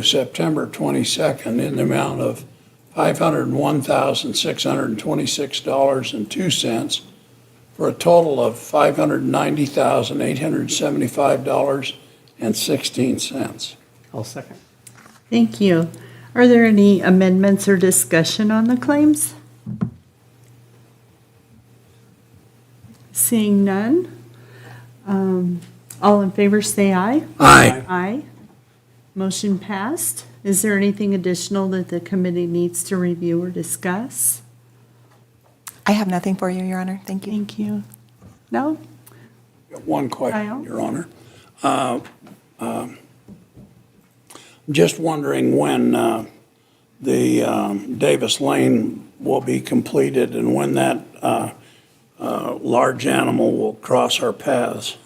September 22nd in the amount of $501,626.02 for a total of $590,875.16. I'll second. Thank you. Are there any amendments or discussion on the claims? Seeing none. All in favor say aye. Aye. Aye. Motion passed. Is there anything additional that the committee needs to review or discuss? I have nothing for you, Your Honor. Thank you. Thank you. No? One question, Kyle? Your Honor. Just wondering when the Davis Lane will be completed and when that large animal will cross our paths.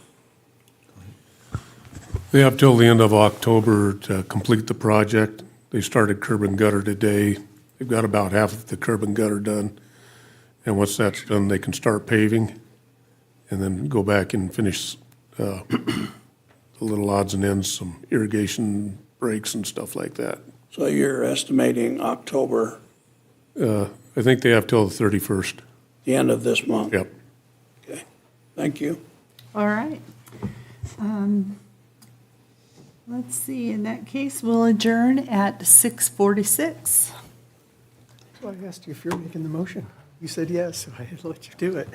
They have till the end of October to complete the project. They started curb and gutter today. They've got about half of the curb and gutter done. And once that's done, they can start paving and then go back and finish the little odds and ends, some irrigation breaks and stuff like that. So you're estimating October, I think they have till the 31st. the end of this month? Yep. Okay, thank you. All right. Let's see, in that case, we'll adjourn at 6:46. Well, I asked you if you're making the motion. You said yes, so I had to let you do it.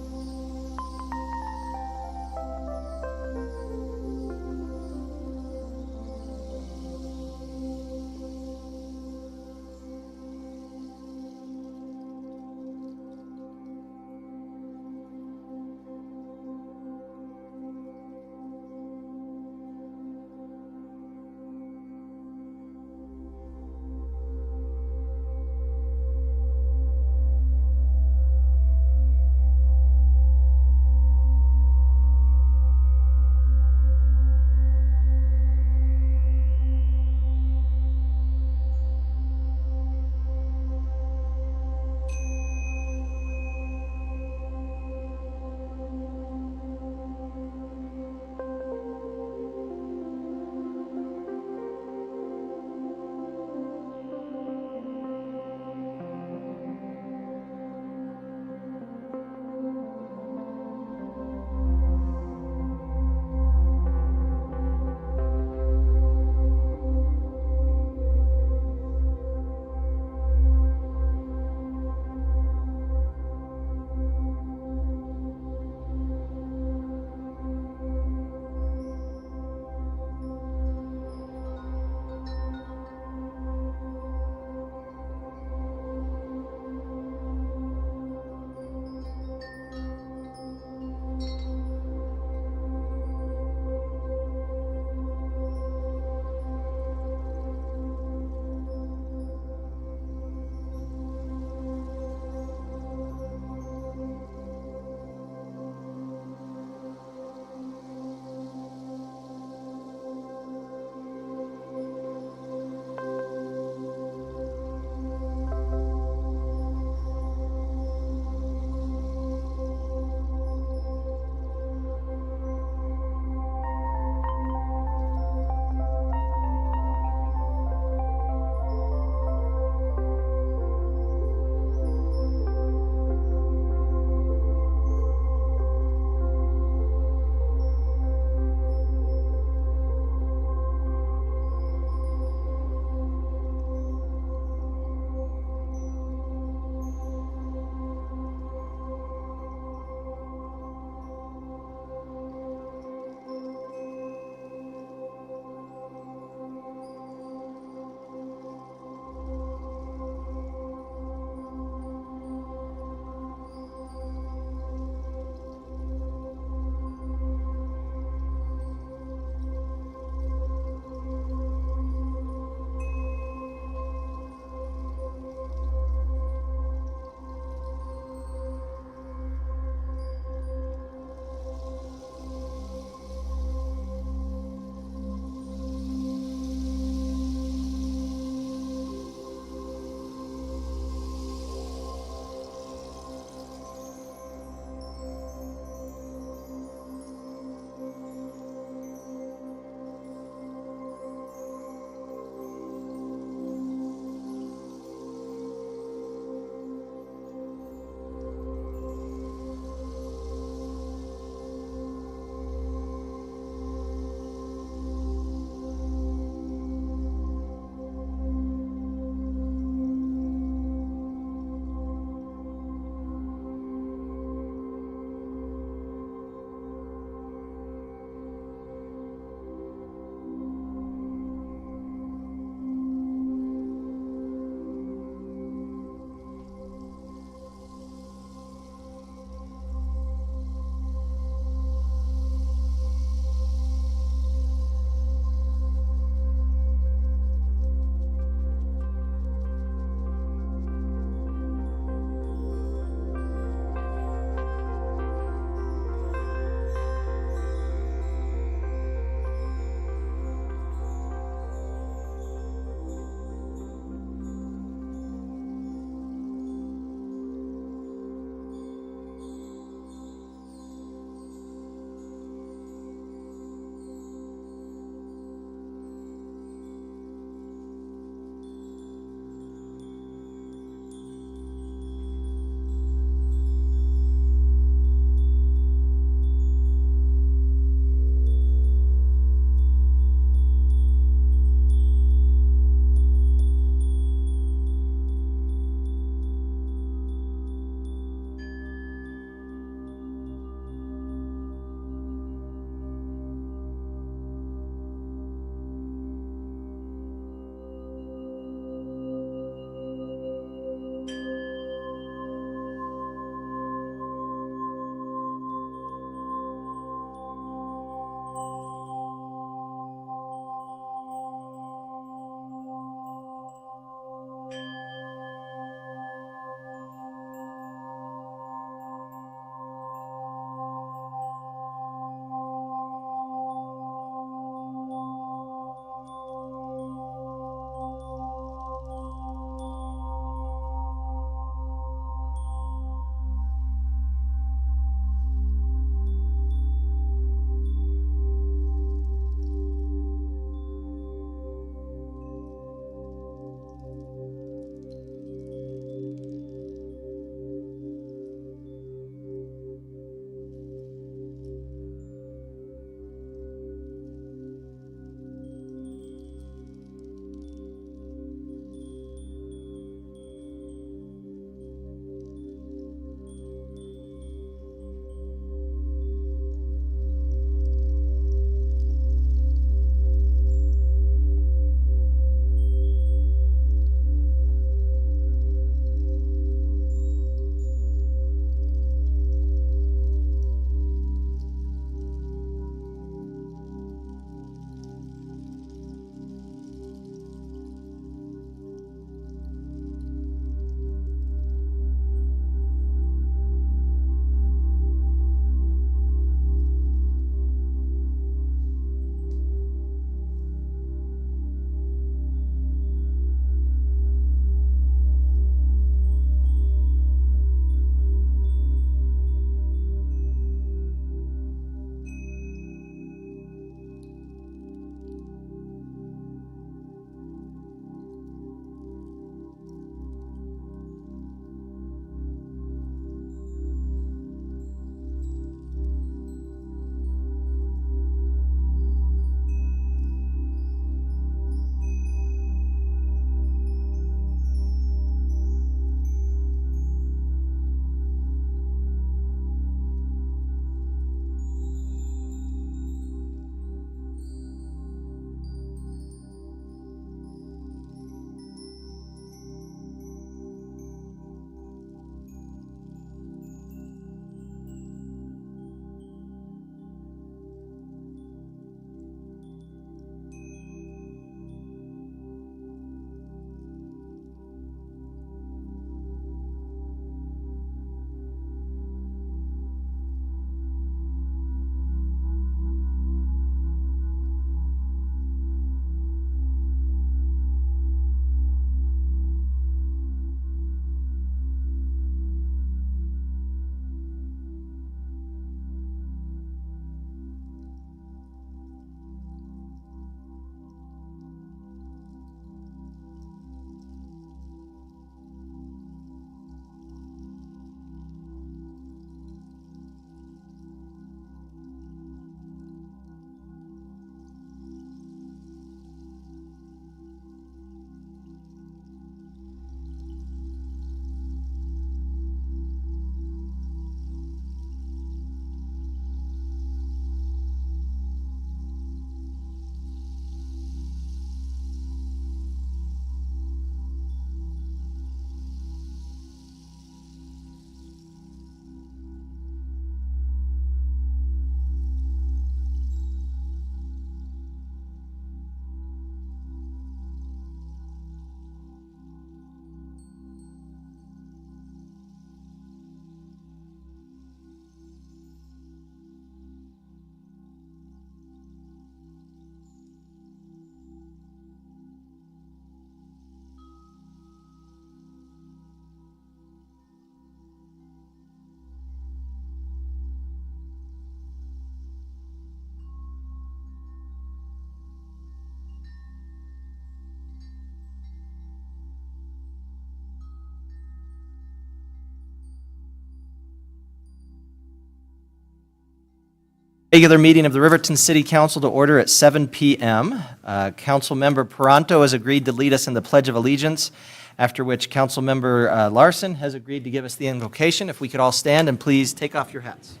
Regular meeting of the Riverton City Council to order at 7 p.m. Councilmember Peranto has agreed to lead us in the Pledge of Allegiance, after which Councilmember Larson has agreed to give us the invocation. If we could all stand and please take off your hats.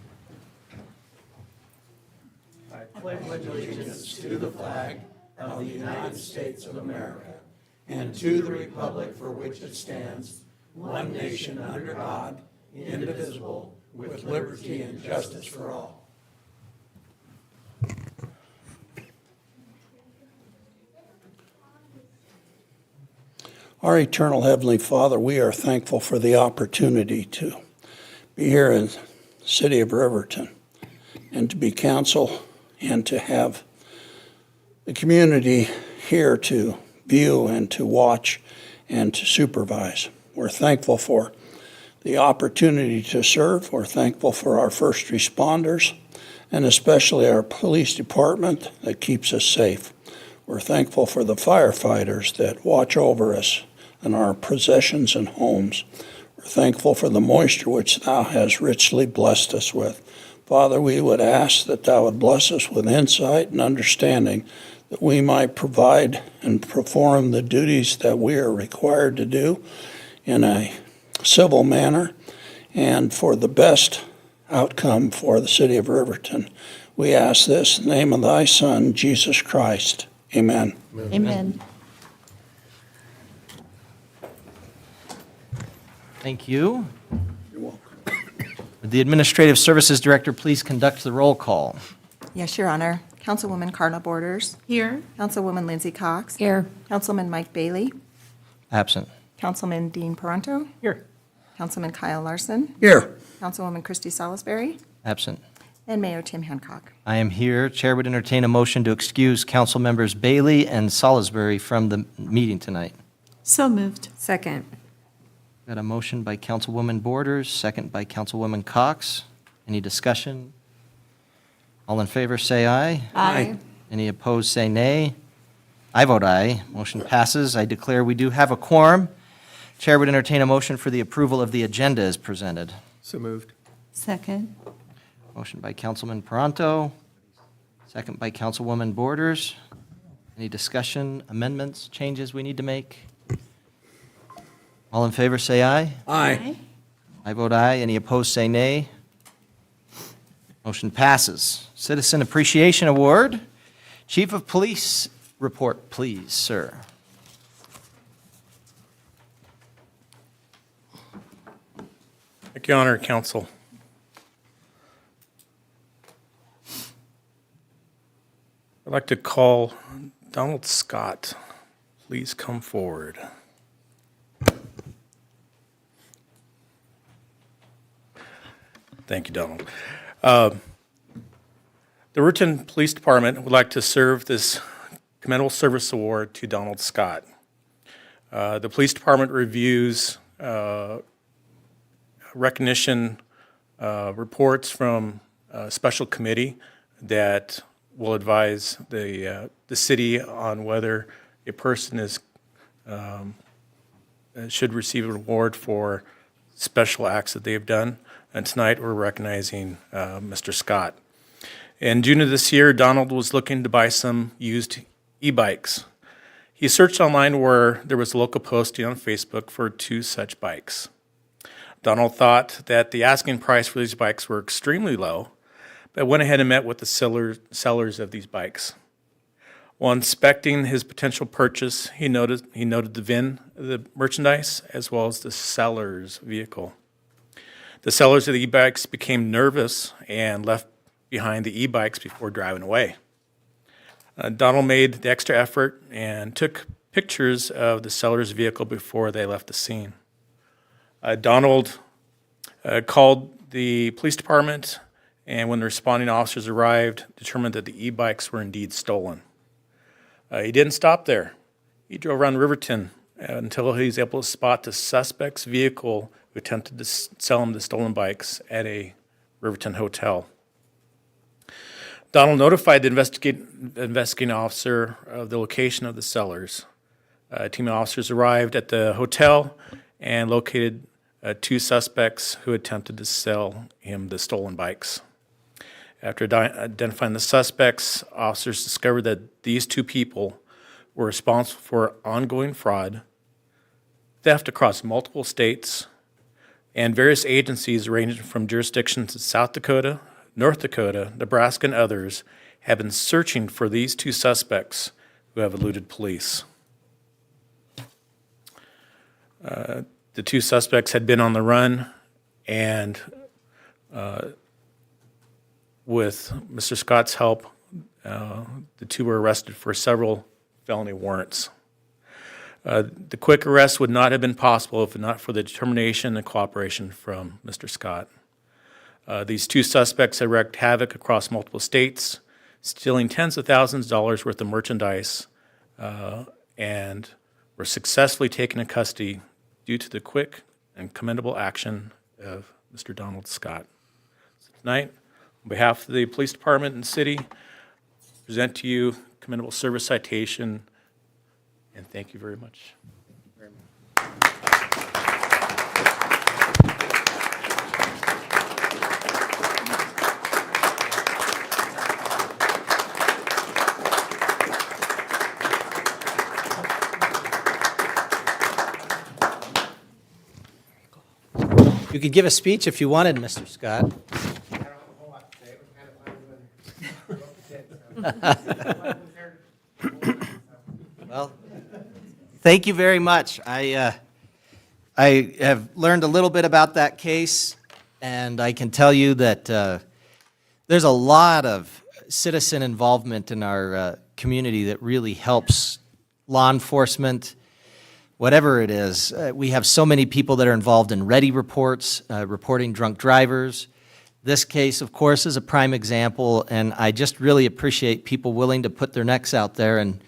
And to the republic for which it stands, one nation under God, indivisible, with liberty and justice for all. Our eternal Heavenly Father, we are thankful for the opportunity to be here in the city of Riverton and to be council and to have the community here to view and to watch and to supervise. We're thankful for the opportunity to serve. We're thankful for our first responders and especially our police department that keeps us safe. We're thankful for the firefighters that watch over us and our possessions and homes. We're thankful for the moisture which Thou hast richly blessed us with. Father, we would ask that Thou would bless us with insight and understanding that we might provide and perform the duties that we are required to do in a civil manner and for the best outcome for the city of Riverton. We ask this in the name of Thy Son, Jesus Christ. Amen. Amen. Thank you. You're welcome. Would the Administrative Services Director please conduct the roll call? Yes, Your Honor. Councilwoman Carla Borders. Here. Councilwoman Lindsay Cox. Here. Councilman Mike Bailey. Absent. Councilman Dean Peranto. Here. Councilman Kyle Larson. Here. Councilwoman Christy Salisbury. Absent. And Mayor Tim Hancock. I am here. Chair would entertain a motion to excuse Council Members Bailey and Salisbury from the meeting tonight. So moved. Second. Got a motion by Councilwoman Borders, second by Councilwoman Cox. Any discussion? All in favor, say aye. Aye. Any opposed, say nay. I vote aye. Motion passes. I declare we do have a quorum. Chair would entertain a motion for the approval of the agenda as presented. So moved. Second. Motion by Councilman Peranto, second by Councilwoman Borders. Any discussion, amendments, changes we need to make? All in favor, say aye. Aye. I vote aye. Any opposed, say nay. Motion passes. Citizen Appreciation Award. Chief of Police report, please, sir. Thank you, Honor Council. I'd like to call Donald Scott. Please come forward. Thank you, Donald. The Riverton Police Department would like to serve this Commendable Service Award to Donald Scott. The Police Department reviews recognition reports from a special committee that will advise the city on whether a person should receive an award for special acts that they've done. And tonight we're recognizing Mr. Scott. In June of this year, Donald was looking to buy some used e-bikes. He searched online where there was a local posting on Facebook for 2 such bikes. Donald thought that the asking price for these bikes were extremely low, but went ahead and met with the sellers of these bikes. While inspecting his potential purchase, he noted the VIN of the merchandise as well as the seller's vehicle. The sellers of the e-bikes became nervous and left behind the e-bikes before driving away. Donald made the extra effort and took pictures of the seller's vehicle before they left the scene. Donald called the police department, and when the responding officers arrived, determined that the e-bikes were indeed stolen. He didn't stop there. He drove around Riverton until he was able to spot the suspect's vehicle who attempted to sell him the stolen bikes at a Riverton hotel. Donald notified the investigating officer of the location of the sellers. A team of officers arrived at the hotel and located 2 suspects who attempted to sell him the stolen bikes. After identifying the suspects, officers discovered that these two people were responsible for ongoing fraud, theft across multiple states, and various agencies ranging from jurisdictions in South Dakota, North Dakota, Nebraska, and others have been searching for these two suspects who have eluded police. The two suspects had been on the run, and with Mr. Scott's help, the two were arrested for several felony warrants. The quick arrest would not have been possible if not for the determination and cooperation from Mr. Scott. These two suspects had wreaked havoc across multiple states, stealing tens of thousands of dollars worth of merchandise, and were successfully taken in custody due to the quick and commendable action of Mr. Donald Scott. So tonight, on behalf of the police department and city, I present to you commendable service citation, and thank you very much. You could give a speech if you wanted, Mr. Scott. Well, thank you very much. I have learned a little bit about that case, and I can tell you that there's a lot of citizen involvement in our community that really helps law enforcement, whatever it is. We have so many people that are involved in ready reports, reporting drunk drivers. This case, of course, is a prime example, and I just really appreciate people willing to put their necks out there and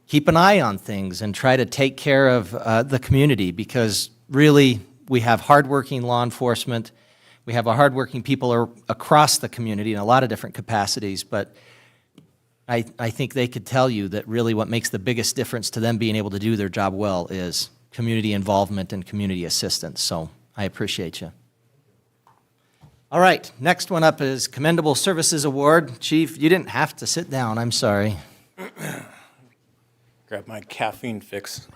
keep an eye on things and try to take care of the community, because really we have hardworking law enforcement. We have hardworking people across the community in a lot of different capacities, but I think they could tell you that really what makes the biggest difference to them being able to do their job well is community involvement and community assistance. So I appreciate you. All right, next one up is Commendable Services Award. Chief, you didn't have to sit down, I'm sorry. Grab my caffeine fix.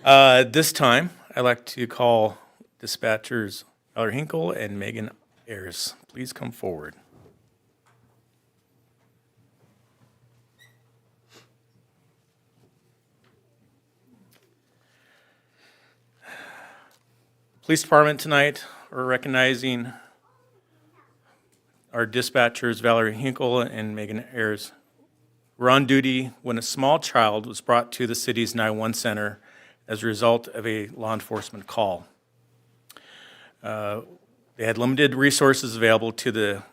This time, I'd like to call dispatchers Valerie Hinkle and Megan Ayers. Please come forward. Police Department tonight, we're recognizing our dispatchers Valerie Hinkle and Megan Ayers. Were on duty when a small child was brought to the city's 911 center as a result of a law enforcement call. They had limited resources available to the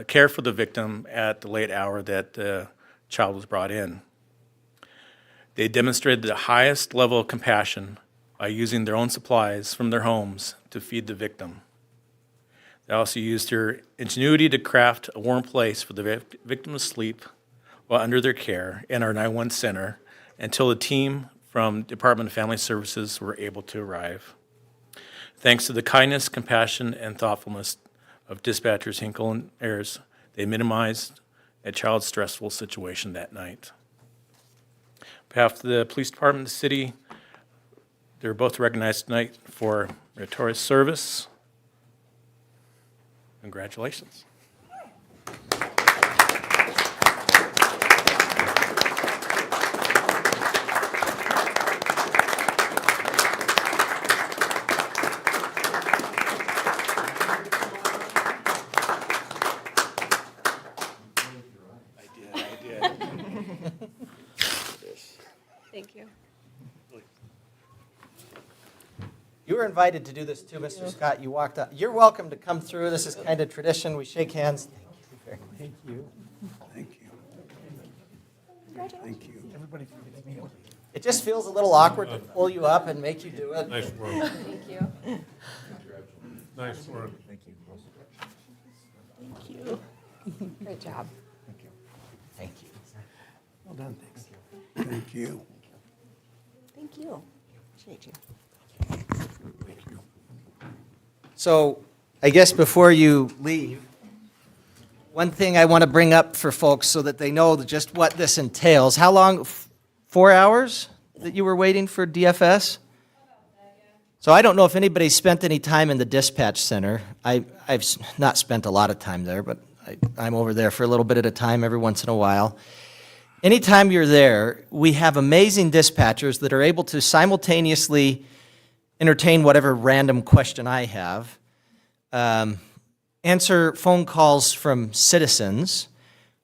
care for the victim at the late hour that the child was brought in. They demonstrated the highest level of compassion by using their own supplies from their homes to feed the victim. They also used their ingenuity to craft a warm place for the victim to sleep while under their care in our 911 center until the team from Department of Family Services were able to arrive. Thanks to the kindness, compassion, and thoughtfulness of dispatchers Hinkle and Ayers, they minimized a child's stressful situation that night. On behalf of the police department and the city, they're both recognized tonight for meritorious service. Congratulations. Thank you. You were invited to do this too, Mr. Scott. You walked up. You're welcome to come through. This is kind of tradition. We shake hands. Thank you. Thank you. Thank you. It just feels a little awkward to pull you up and make you do it. Nice work. Thank you. Nice work. Thank you. Great job. Thank you. Well done, thanks. Thank you. Thank you. Appreciate you. So I guess before you leave, one thing I want to bring up for folks so that they know just what this entails. How long, 4 hours that you were waiting for DFS? So I don't know if anybody spent any time in the dispatch center. I've not spent a lot of time there, but I'm over there for a little bit at a time every once in a while. Anytime you're there, we have amazing dispatchers that are able to simultaneously entertain whatever random question I have, answer phone calls from citizens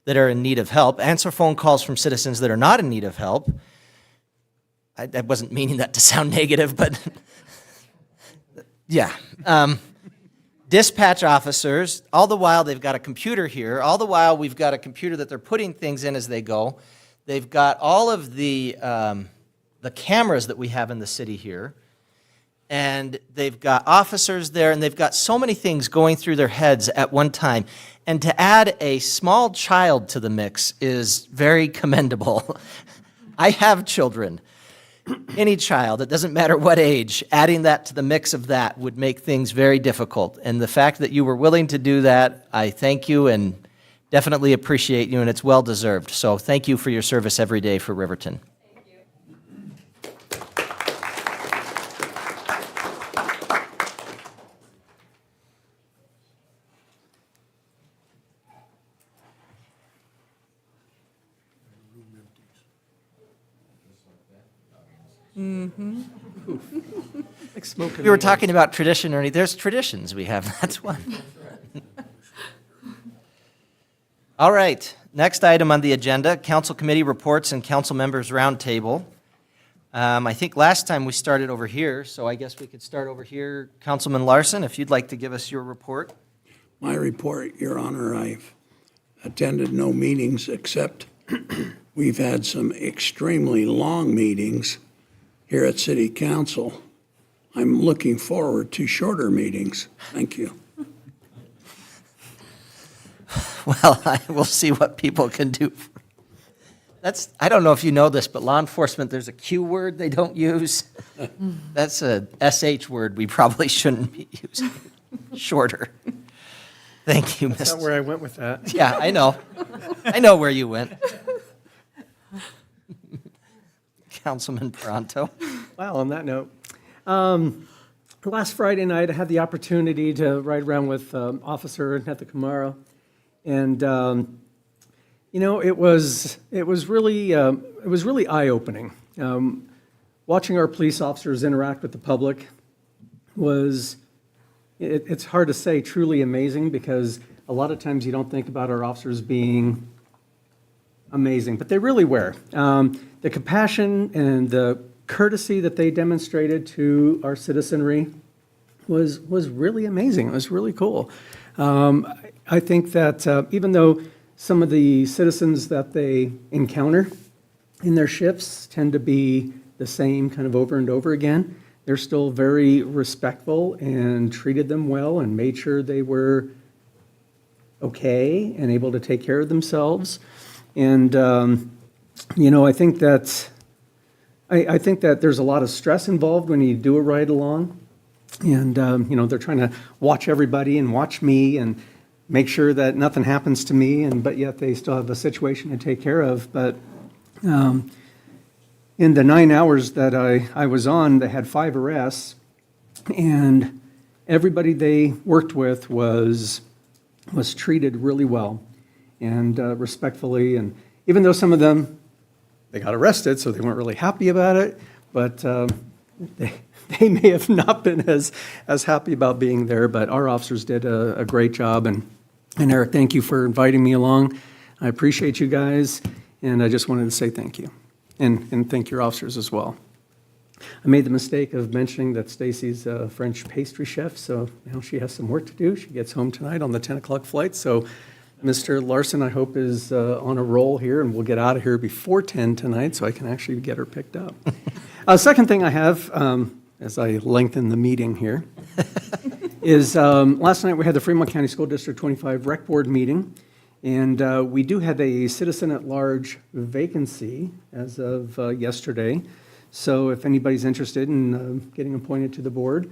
that are in need of help, answer phone calls from citizens that are not in need of help. I wasn't meaning that to sound negative, but yeah. Dispatch officers, all the while they've got a computer here, all the while we've got a computer that they're putting things in as they go. They've got all of the cameras that we have in the city here, and they've got officers there, and they've got so many things going through their heads at one time. And to add a small child to the mix is very commendable. I have children. Any child, it doesn't matter what age, adding that to the mix of that would make things very difficult. And the fact that you were willing to do that, I thank you and definitely appreciate you, and it's well-deserved. So thank you for your service every day for Riverton. Like smoke. We were talking about tradition, Ernie. There's traditions we have. That's one. All right. Next item on the agenda, council committee reports and council members roundtable. I think last time we started over here, so I guess we could start over here. Councilman Larson, if you'd like to give us your report. My report, Your Honor, I've attended no meetings except we've had some extremely long meetings here at City Council. I'm looking forward to shorter meetings. Thank you. Well, we'll see what people can do. I don't know if you know this, but law enforcement, there's a Q word they don't use. That's a SH word we probably shouldn't be using. Shorter. Thank you, That's Mr. not where I went with that. Yeah, I know. I know where you went. Councilman Pronto. Well, on that note, last Friday night, I had the opportunity to ride around with Officer Netha Camaro, and you know, it was really eye-opening. Watching our police officers interact with the public was, it's hard to say, truly amazing, because a lot of times you don't think about our officers being amazing, but they really were. The compassion and the courtesy that they demonstrated to our citizenry was really amazing. It was really cool. I think that even though some of the citizens that they encounter in their shifts tend to be the same kind of over and over again, they're still very respectful and treated them well and made sure they were okay and able to take care of themselves. And you know, I think that there's a lot of stress involved when you do a ride along, and you know, they're trying to watch everybody and watch me and make sure that nothing happens to me, but yet they still have a situation to take care of. But in the 9 hours that I was on, they had 5 arrests, and everybody they worked with was treated really well and respectfully. And even though some of them, they got arrested, so they weren't really happy about it, but they may have not been as happy about being there, but our officers did a great job. And Eric, thank you for inviting me along. I appreciate you guys, and I just wanted to say thank you, and thank your officers as well. I made the mistake of mentioning that Stacy's a French pastry chef, so you know, she has some work to do. She gets home tonight on the 10 o'clock flight, so Mr. Larson, I hope, is on a roll here, and we'll get out of here before 10 tonight so I can actually get her picked up. Second thing I have, as I lengthen the meeting here, is last night we had the Fremont County School District 25 Rec Board meeting, and we do have a citizen-at-large vacancy as of yesterday. So if anybody's interested in getting appointed to the board,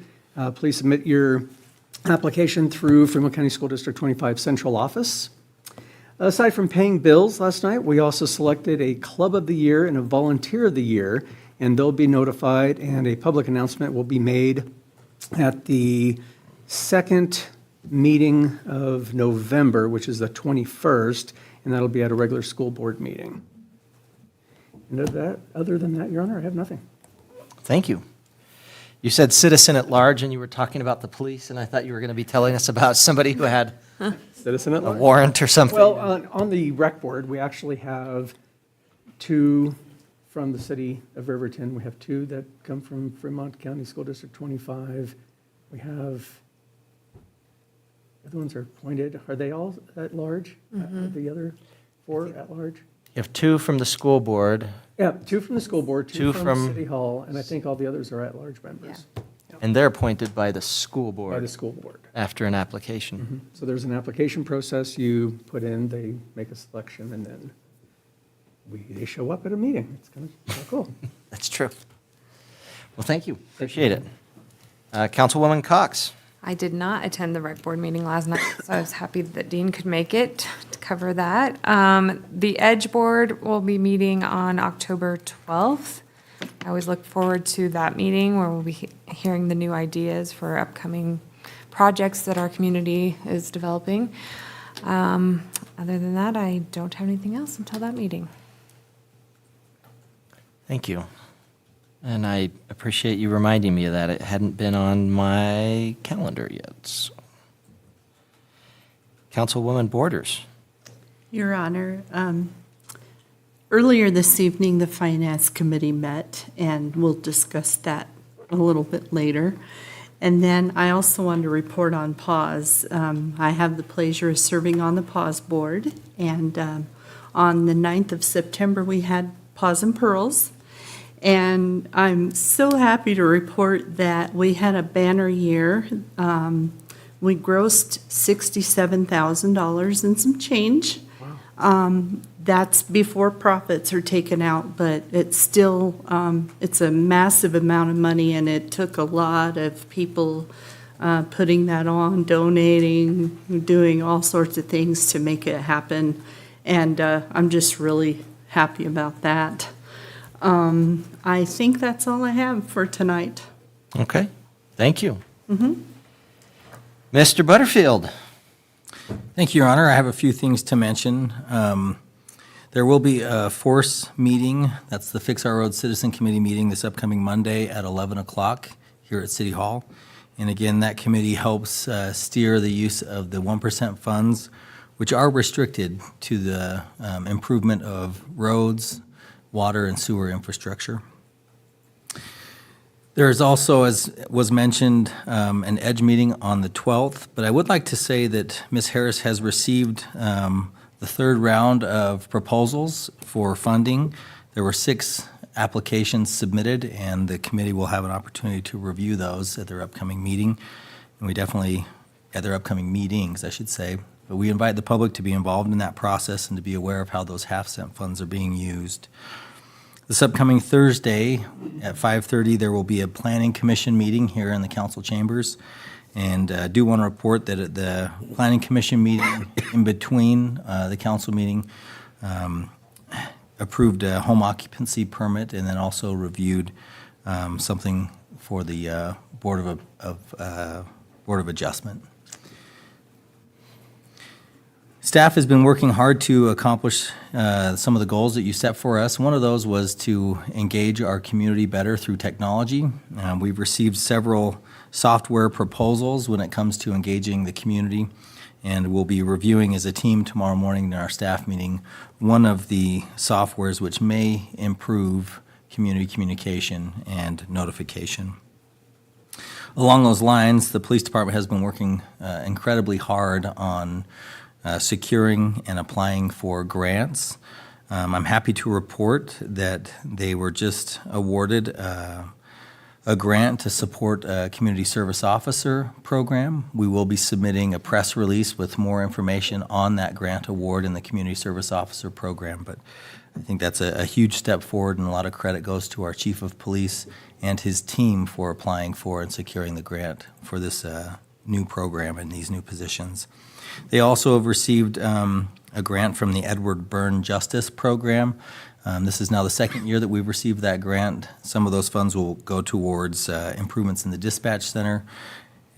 please submit your application through Fremont County School District 25 Central Office. Aside from paying bills last night, we also selected a Club of the Year and a Volunteer of the Year, and they'll be notified, and a public announcement will be made at the second meeting of November, which is the 21st, and that'll be at a regular school board meeting. And other than that, Your Honor, I have nothing. Thank you. You said citizen at large, and you were talking about the police, and I thought you were going to be telling us about somebody who had Citizen at a large. warrant or something. Well, on the rec board, we actually have 2 from the city of Riverton. We have 2 that come from Fremont County School District 25. We have, the other ones are appointed. Are they all at large? The other 4 at large? You have 2 from the school board, Yeah, 2 from the school board, 2 2 from from- City Hall, and I think all the others are at-large members and they're appointed by the school by the board school board. after an application. So there's an application process you put in, they make a selection, and then they show up at a meeting. It's kind of cool. That's true. Well, thank you. Appreciate it. Councilwoman Cox. I did not attend the rec board meeting last night, so I was happy that Dean could make it to cover that. The Edge Board will be meeting on October 12th. I always look forward to that meeting where we'll be hearing the new ideas for upcoming projects that our community is developing. Other than that, I don't have anything else until that meeting. Thank you. And I appreciate you reminding me of that. It hadn't been on my calendar yet. So. Councilwoman Borders. Your Honor, earlier this evening, the Finance Committee met, and we'll discuss that a little bit later. And then I also wanted to report on PAWS. I have the pleasure of serving on the PAWS board, and on the 9th of September, we had PAWS and Pearls. And I'm so happy to report that we had a banner year. We grossed $67,000 and some change. That's before profits are taken out, but it's still, it's a massive amount of money, and it took a lot of people putting that on, donating, doing all sorts of things to make it happen. And I'm just really happy about that. I think that's all I have for tonight. Okay. Thank you. Mr. Butterfield. Thank you, Your Honor. I have a few things to mention. There will be a force meeting, that's the Fix Our Road Citizen Committee meeting this upcoming Monday at 11 o'clock here at City Hall. And again, that committee helps steer the use of the 1% funds, which are restricted to the improvement of roads, water, and sewer infrastructure. There is also, as was mentioned, an EDGE meeting on the 12th, but I would like to say that Ms. Harris has received the 3rd round of proposals for funding. There were 6 applications submitted, and the committee will have an opportunity to review those at their upcoming meeting. And we definitely, at their upcoming meetings, I should say, but we invite the public to be involved in that process and to be aware of how those half-cent funds are being used. This upcoming Thursday at 5:30, there will be a Planning Commission meeting here in the council chambers. And I do want to report that at the Planning Commission meeting, in between the council meeting, approved a home occupancy permit and then also reviewed something for the Board of Adjustment. Staff has been working hard to accomplish some of the goals that you set for us. One of those was to engage our community better through technology. We've received several software proposals when it comes to engaging the community, and we'll be reviewing as a team tomorrow morning in our staff meeting one of the softwares which may improve community communication and notification. Along those lines, the police department has been working incredibly hard on securing and applying for grants. I'm happy to report that they were just awarded a grant to support a community service officer program. We will be submitting a press release with more information on that grant award in the community service officer program, but I think that's a huge step forward, and a lot of credit goes to our chief of police and his team for applying for and securing the grant for this new program and these new positions. They also have received a grant from the Edward Byrne Justice Program. This is now the second year that we've received that grant. Some of those funds will go towards improvements in the dispatch center,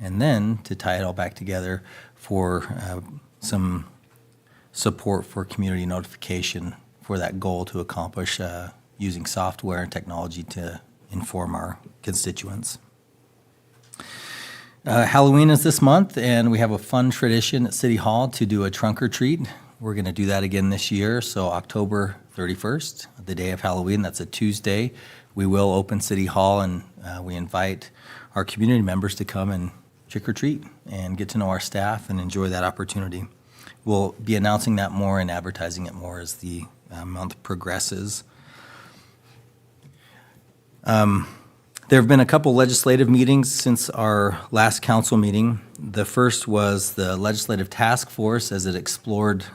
and then, to tie it all back together, for some support for community notification for that goal to accomplish using software and technology to inform our constituents. Halloween is this month, and we have a fun tradition at City Hall to do a trunk or treat. We're going to do that again this year, so October 31st, the day of Halloween, that's a Tuesday, we will open City Hall, and we invite our community members to come and trick or treat and get to know our staff and enjoy that opportunity. We'll be announcing that more and advertising it more as the month progresses. There have been a couple legislative meetings since our last council meeting. The first was the Legislative Task Force as it explored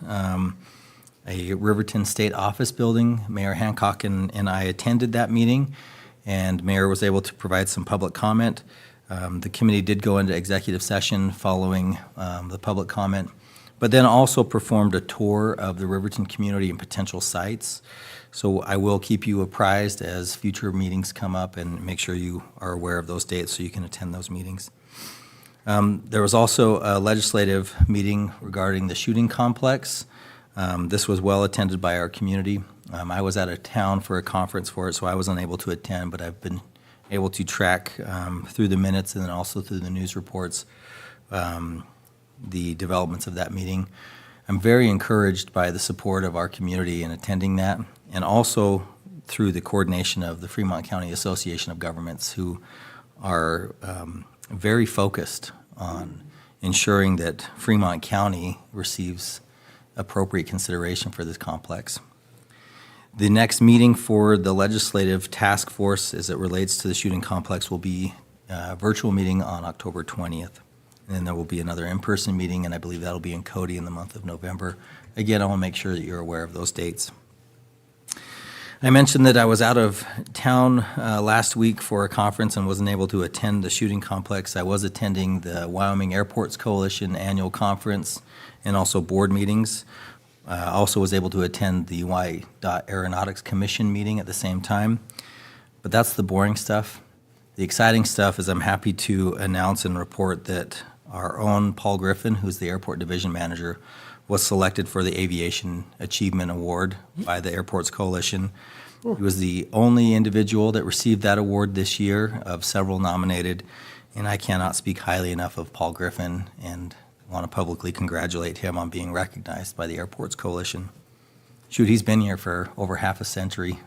a Riverton State Office building. Mayor Hancock and I attended that meeting, and Mayor was able to provide some public comment. The committee did go into executive session following the public comment, but then also performed a tour of the Riverton community and potential sites. So I will keep you apprised as future meetings come up and make sure you are aware of those dates so you can attend those meetings. There was also a legislative meeting regarding the shooting complex. This was well attended by our community. I was out of town for a conference for it, so I was unable to attend, but I've been able to track through the minutes and then also through the news reports the developments of that meeting. I'm very encouraged by the support of our community in attending that, and also through the coordination of the Fremont County Association of Governments, who are very focused on ensuring that Fremont County receives appropriate consideration for this complex. The next meeting for the Legislative Task Force as it relates to the shooting complex will be a virtual meeting on October 20th. And then there will be another in-person meeting, and I believe that'll be in Cody in the month of November. Again, I want to make sure that you're aware of those dates. I mentioned that I was out of town last week for a conference and wasn't able to attend the shooting complex. I was attending the Wyoming Airports Coalition annual conference and also board meetings. I also was able to attend the Aeronautics Commission meeting at the same time. But that's the boring stuff. The exciting stuff is I'm happy to announce and report that our own Paul Griffin, who's the airport division manager, was selected for the Aviation Achievement Award by the Airports Coalition. He was the only individual that received that award this year of several nominated, and I cannot speak highly enough of Paul Griffin and want to publicly congratulate him on being recognized by the Airports Coalition. Shoot, he's been here for over half a century.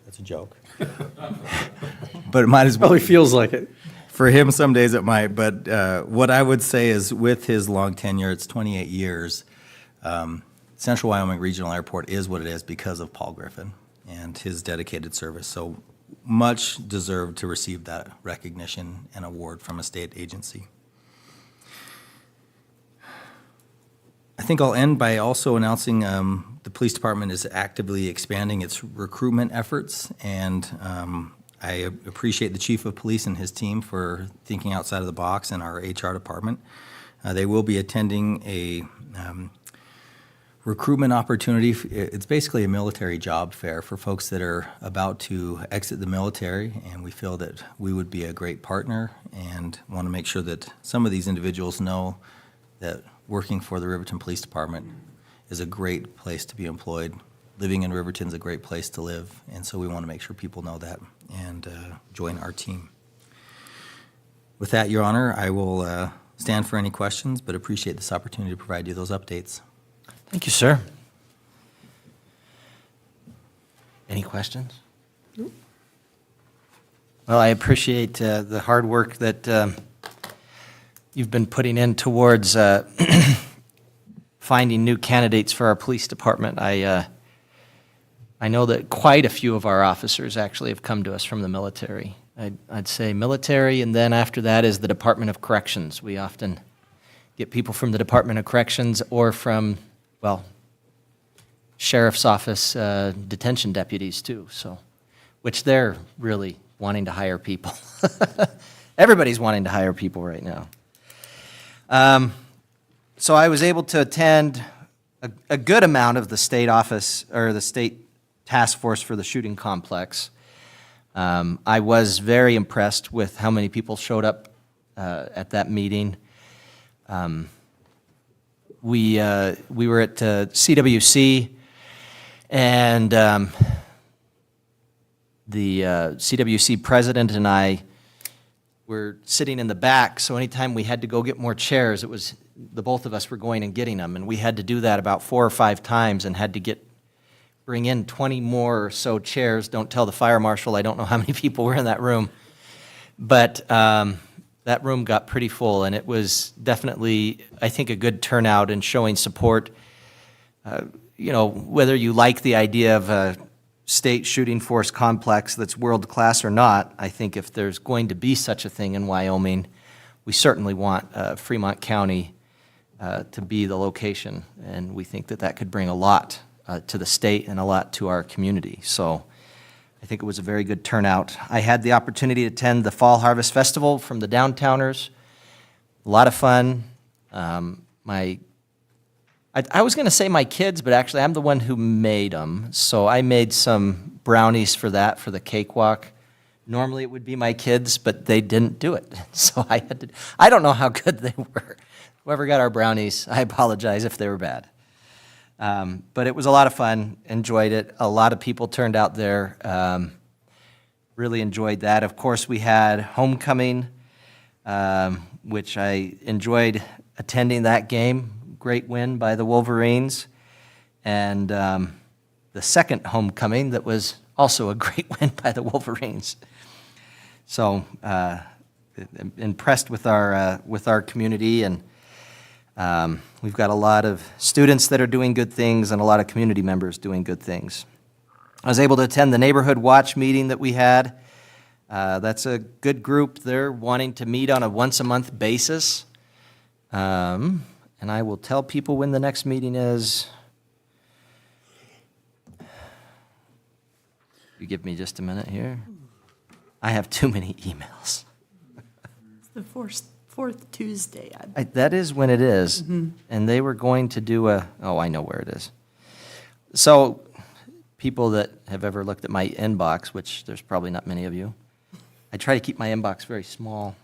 That's a joke. But it might as well. Probably feels like it. For him, some days it might, but what I would say is with his long tenure, it's 28 years, Central Wyoming Regional Airport is what it is because of Paul Griffin and his dedicated service. So much deserved to receive that recognition and award from a state agency. I think I'll end by also announcing the police department is actively expanding its recruitment efforts, and I appreciate the chief of police and his team for thinking outside of the box in our HR department. They will be attending a recruitment opportunity. It's basically a military job fair for folks that are about to exit the military, and we feel that we would be a great partner and want to make sure that some of these individuals know that working for the Riverton Police Department is a great place to be employed. Living in Riverton is a great place to live, and so we want to make sure people know that and join our team. With that, Your Honor, I will stand for any questions, but appreciate this opportunity to provide you those updates. Thank you, sir. Any questions? Well, I appreciate the hard work that you've been putting in towards finding new candidates for our police department. I know that quite a few of our officers actually have come to us from the military. I'd say military, and then after that is the Department of Corrections. We often get people from the Department of Corrections or from, well, sheriff's office detention deputies too, so, which they're really wanting to hire people. Everybody's wanting to hire people right now. So I was able to attend a good amount of the state office, or the state task force for the shooting complex. I was very impressed with how many people showed up at that meeting. We were at CWC, and the CWC president and I were sitting in the back, so anytime we had to go get more chairs, it was the both of us were going and getting them, and we had to do that about 4 or 5 times and had to bring in 20 more or so chairs. Don't tell the fire marshal, I don't know how many people were in that room. But that room got pretty full, and it was definitely, I think, a good turnout in showing support. You know, whether you like the idea of a state shooting force complex that's world-class or not, I think if there's going to be such a thing in Wyoming, we certainly want Fremont County to be the location, and we think that that could bring a lot to the state and a lot to our community. So I think it was a very good turnout. I had the opportunity to attend the Fall Harvest Festival from the downtowners. A lot of fun. I was going to say my kids, but actually I'm the one who made them. So I made some brownies for that, for the cakewalk. Normally it would be my kids, but they didn't do it. So I had to, I don't know how good they were. Whoever got our brownies, I apologize if they were bad. But it was a lot of fun, enjoyed it. A lot of people turned out there, really enjoyed that. Of course, we had homecoming, which I enjoyed attending that game. Great win by the Wolverines. And the second homecoming that was also a great win by the Wolverines. So impressed with our community, and we've got a lot of students that are doing good things and a lot of community members doing good things. I was able to attend the Neighborhood Watch meeting that we had. That's a good group. They're wanting to meet on a once-a-month basis. And I will tell people when the next meeting is. You give me just a minute here. I have too many emails. It's the fourth Tuesday. That is when it is. And they were going to do I know where it is. So people that have ever looked at my inbox, which there's probably not many of you, I try to keep my inbox very small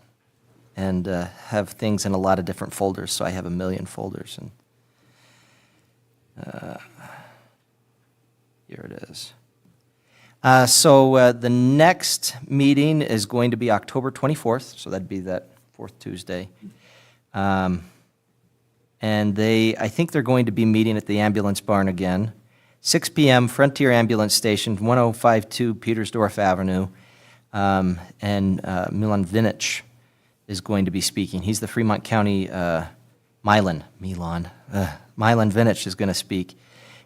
and have things in a lot of different folders, so I have 1 million folders. And here it is. So the next meeting is going to be October 24th, so that'd be that 4th Tuesday. And I think they're going to be meeting at the ambulance barn again. 6 p.m., Frontier Ambulance Station, 1052 Petersdorf Avenue, and Milan Vinich is going to be speaking. He's the Fremont County, Milan Vinich is going to speak.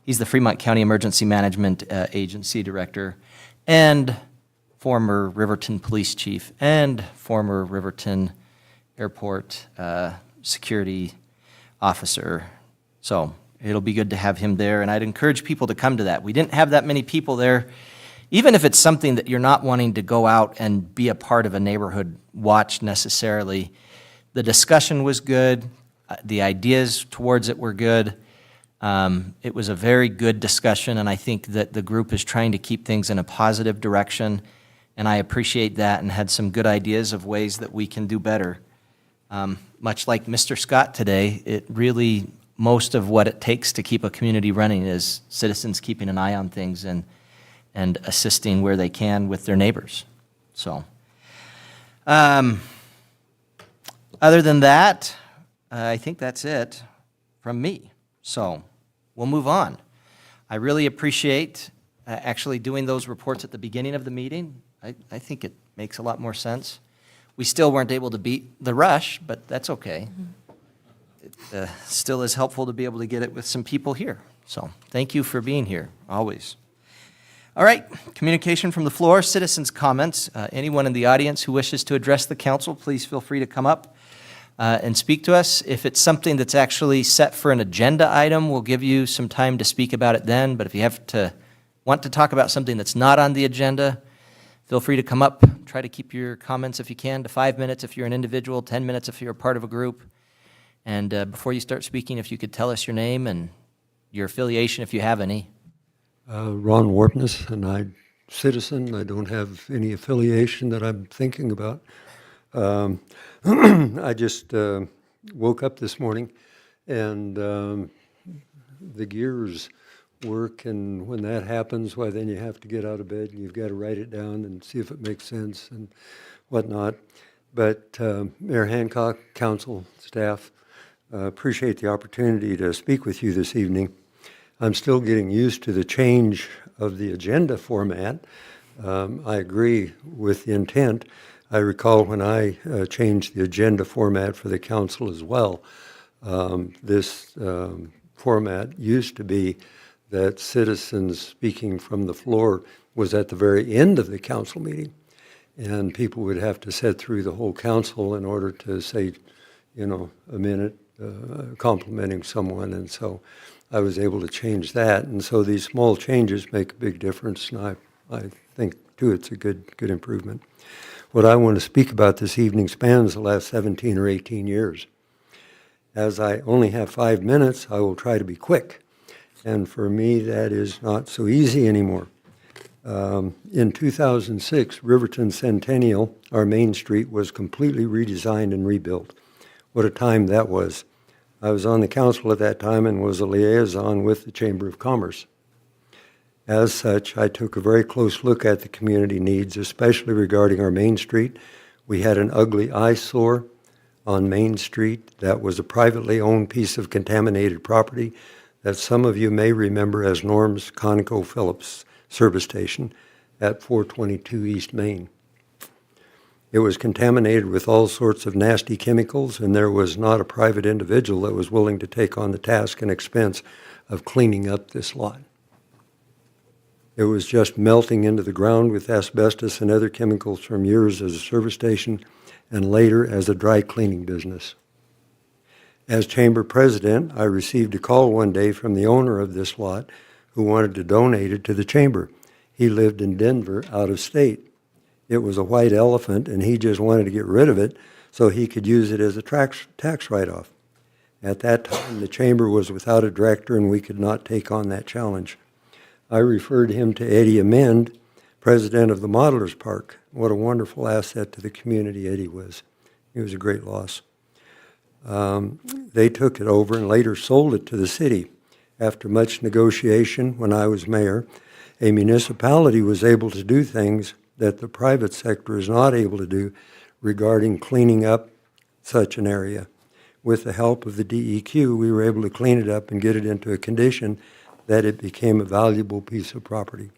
He's the Fremont County Emergency Management Agency Director and former Riverton Police Chief and former Riverton Airport Security Officer. So it'll be good to have him there, and I'd encourage people to come to that. We didn't have that many people there. Even if it's something that you're not wanting to go out and be a part of a neighborhood watch necessarily, the discussion was good, the ideas towards it were good. It was a very good discussion, and I think that the group is trying to keep things in a positive direction, and I appreciate that and had some good ideas of ways that we can do better. Much like Mr. Scott today, it really, most of what it takes to keep a community running is citizens keeping an eye on things and assisting where they can with their neighbors. So, other than that, I think that's it from me. So, we'll move on. I really appreciate actually doing those reports at the beginning of the meeting. I think it makes a lot more sense. We still weren't able to beat the rush, but that's okay. It still is helpful to be able to get it with some people here. So, thank you for being here, always. All right, communication from the floor, citizens' comments. Anyone in the audience who wishes to address the council, please feel free to come up and speak to us. If it's something that's actually set for an agenda item, we'll give you some time to speak about it then. But if you want to talk about something that's not on the agenda, feel free to come up. Try to keep your comments, if you can, to 5 minutes if you're an individual, 10 minutes if you're a part of a group. And before you start speaking, if you could tell us your name and your affiliation, if you have any. Ron Warpness, and I'm citizen. I don't have any affiliation that I'm thinking about. I just woke up this morning, and the gears work, and when that happens, why, then you have to get out of bed, and you've got to write it down and see if it makes sense and whatnot. But Mayor Hancock, council, staff, appreciate the opportunity to speak with you this evening. I'm still getting used to the change of the agenda format. I agree with the intent. I recall when I changed the agenda format for the council as well. This format used to be that citizens speaking from the floor was at the very end of the council meeting, and people would have to sit through the whole council in order to say, you know, a minute complimenting someone, and so I was able to change that. And so these small changes make a big difference, and I think, too, it's a good improvement. What I want to speak about this evening spans the last 17 or 18 years. As I only have 5 minutes, I will try to be quick. And for me, that is not so easy anymore. In 2006, Riverton Centennial, our main street, was completely redesigned and rebuilt. What a time that was. I was on the council at that time and was a liaison with the Chamber of Commerce. As such, I took a very close look at the community needs, especially regarding our Main Street. We had an ugly eyesore on Main Street that was a privately owned piece of contaminated property that some of you may remember as Norm's ConocoPhillips service station at 422 East Main. It was contaminated with all sorts of nasty chemicals, and there was not a private individual that was willing to take on the task and expense of cleaning up this lot. It was just melting into the ground with asbestos and other chemicals from years as a service station and later as a dry cleaning business. As chamber president, I received a call one day from the owner of this lot who wanted to donate it to the chamber. He lived in Denver, out of state. It was a white elephant, and he just wanted to get rid of it so he could use it as a tax write-off. At that time, the chamber was without a director, and we could not take on that challenge. I referred him to Eddie Amend, president of the Modelers Park. What a wonderful asset to the community Eddie was. He was a great loss. They took it over and later sold it to the city. After much negotiation, when I was mayor, a municipality was able to do things that the private sector is not able to do regarding cleaning up such an area. With the help of the DEQ, we were able to clean it up and get it into a condition that it became a valuable piece of property.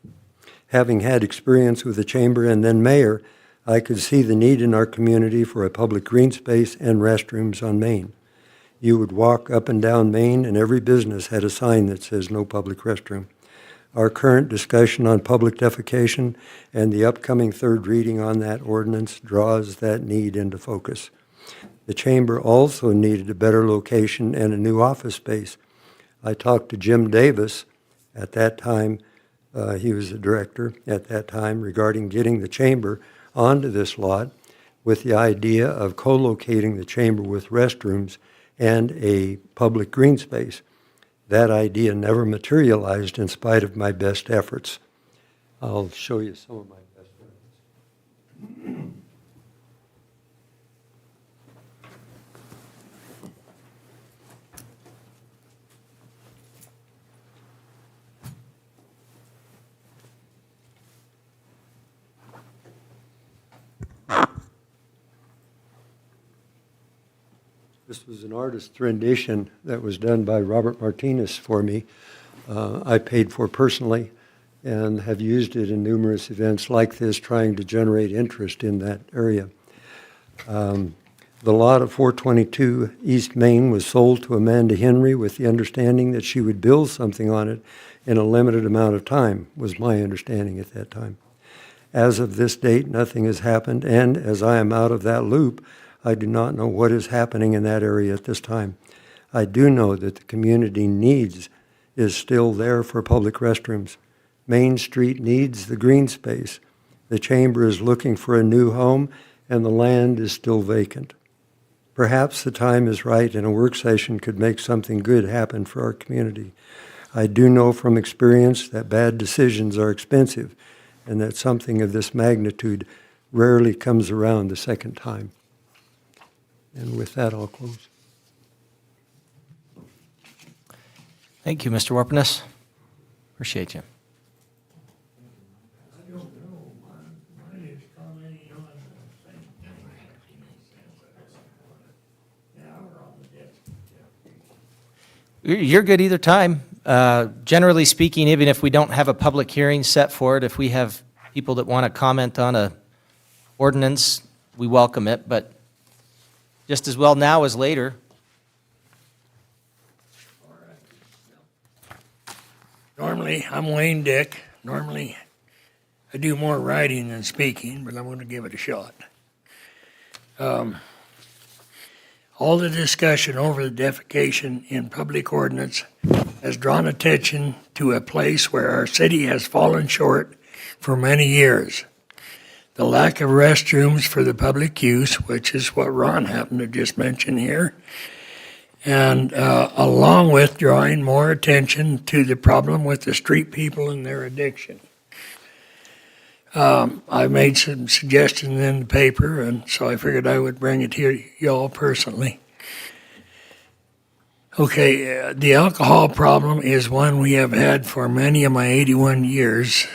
Having had experience with the chamber and then mayor, I could see the need in our community for a public green space and restrooms on Main. You would walk up and down Main, and every business had a sign that says no public restroom. Our current discussion on public defecation and the upcoming third reading on that ordinance draws that need into focus. The chamber also needed a better location and a new office space. I talked to Jim Davis at that time, he was the director at that time, regarding getting the chamber onto this lot with the idea of co-locating the chamber with restrooms and a public green space. That idea never materialized in spite of my best efforts. I'll show you some of my best efforts. This was an artist's rendition that was done by Robert Martinez for me. I paid for personally and have used it in numerous events like this, trying to generate interest in that area. The lot of 422 East Main was sold to Amanda Henry with the understanding that she would build something on it in a limited amount of time, was my understanding at that time. As of this date, nothing has happened, and as I am out of that loop, I do not know what is happening in that area at this time. I do know that the community needs is still there for public restrooms. Main Street needs the green space. The chamber is looking for a new home, and the land is still vacant. Perhaps the time is right and a work session could make something good happen for our community. I do know from experience that bad decisions are expensive and that something of this magnitude rarely comes around the second time. And with that, I'll close. Thank you, Mr. Warpeness. Appreciate you. You're good either time. Generally speaking, even if we don't have a public hearing set for it, if we have people that want to comment on a ordinance, we welcome it, but just as well now as later. Normally, I'm Wayne Dick. Normally, I do more writing than speaking, but I'm going to give it a shot. All the discussion over the defecation in public ordinance has drawn attention to a place where our city has fallen short for many years. The lack of restrooms for the public use, which is what Ron happened to just mention here, and along with drawing more attention to the problem with the street people and their addiction. I made some suggestions in the paper, and so I figured I would bring it here to y'all personally. Okay, the alcohol problem is one we have had for many of my 81 years,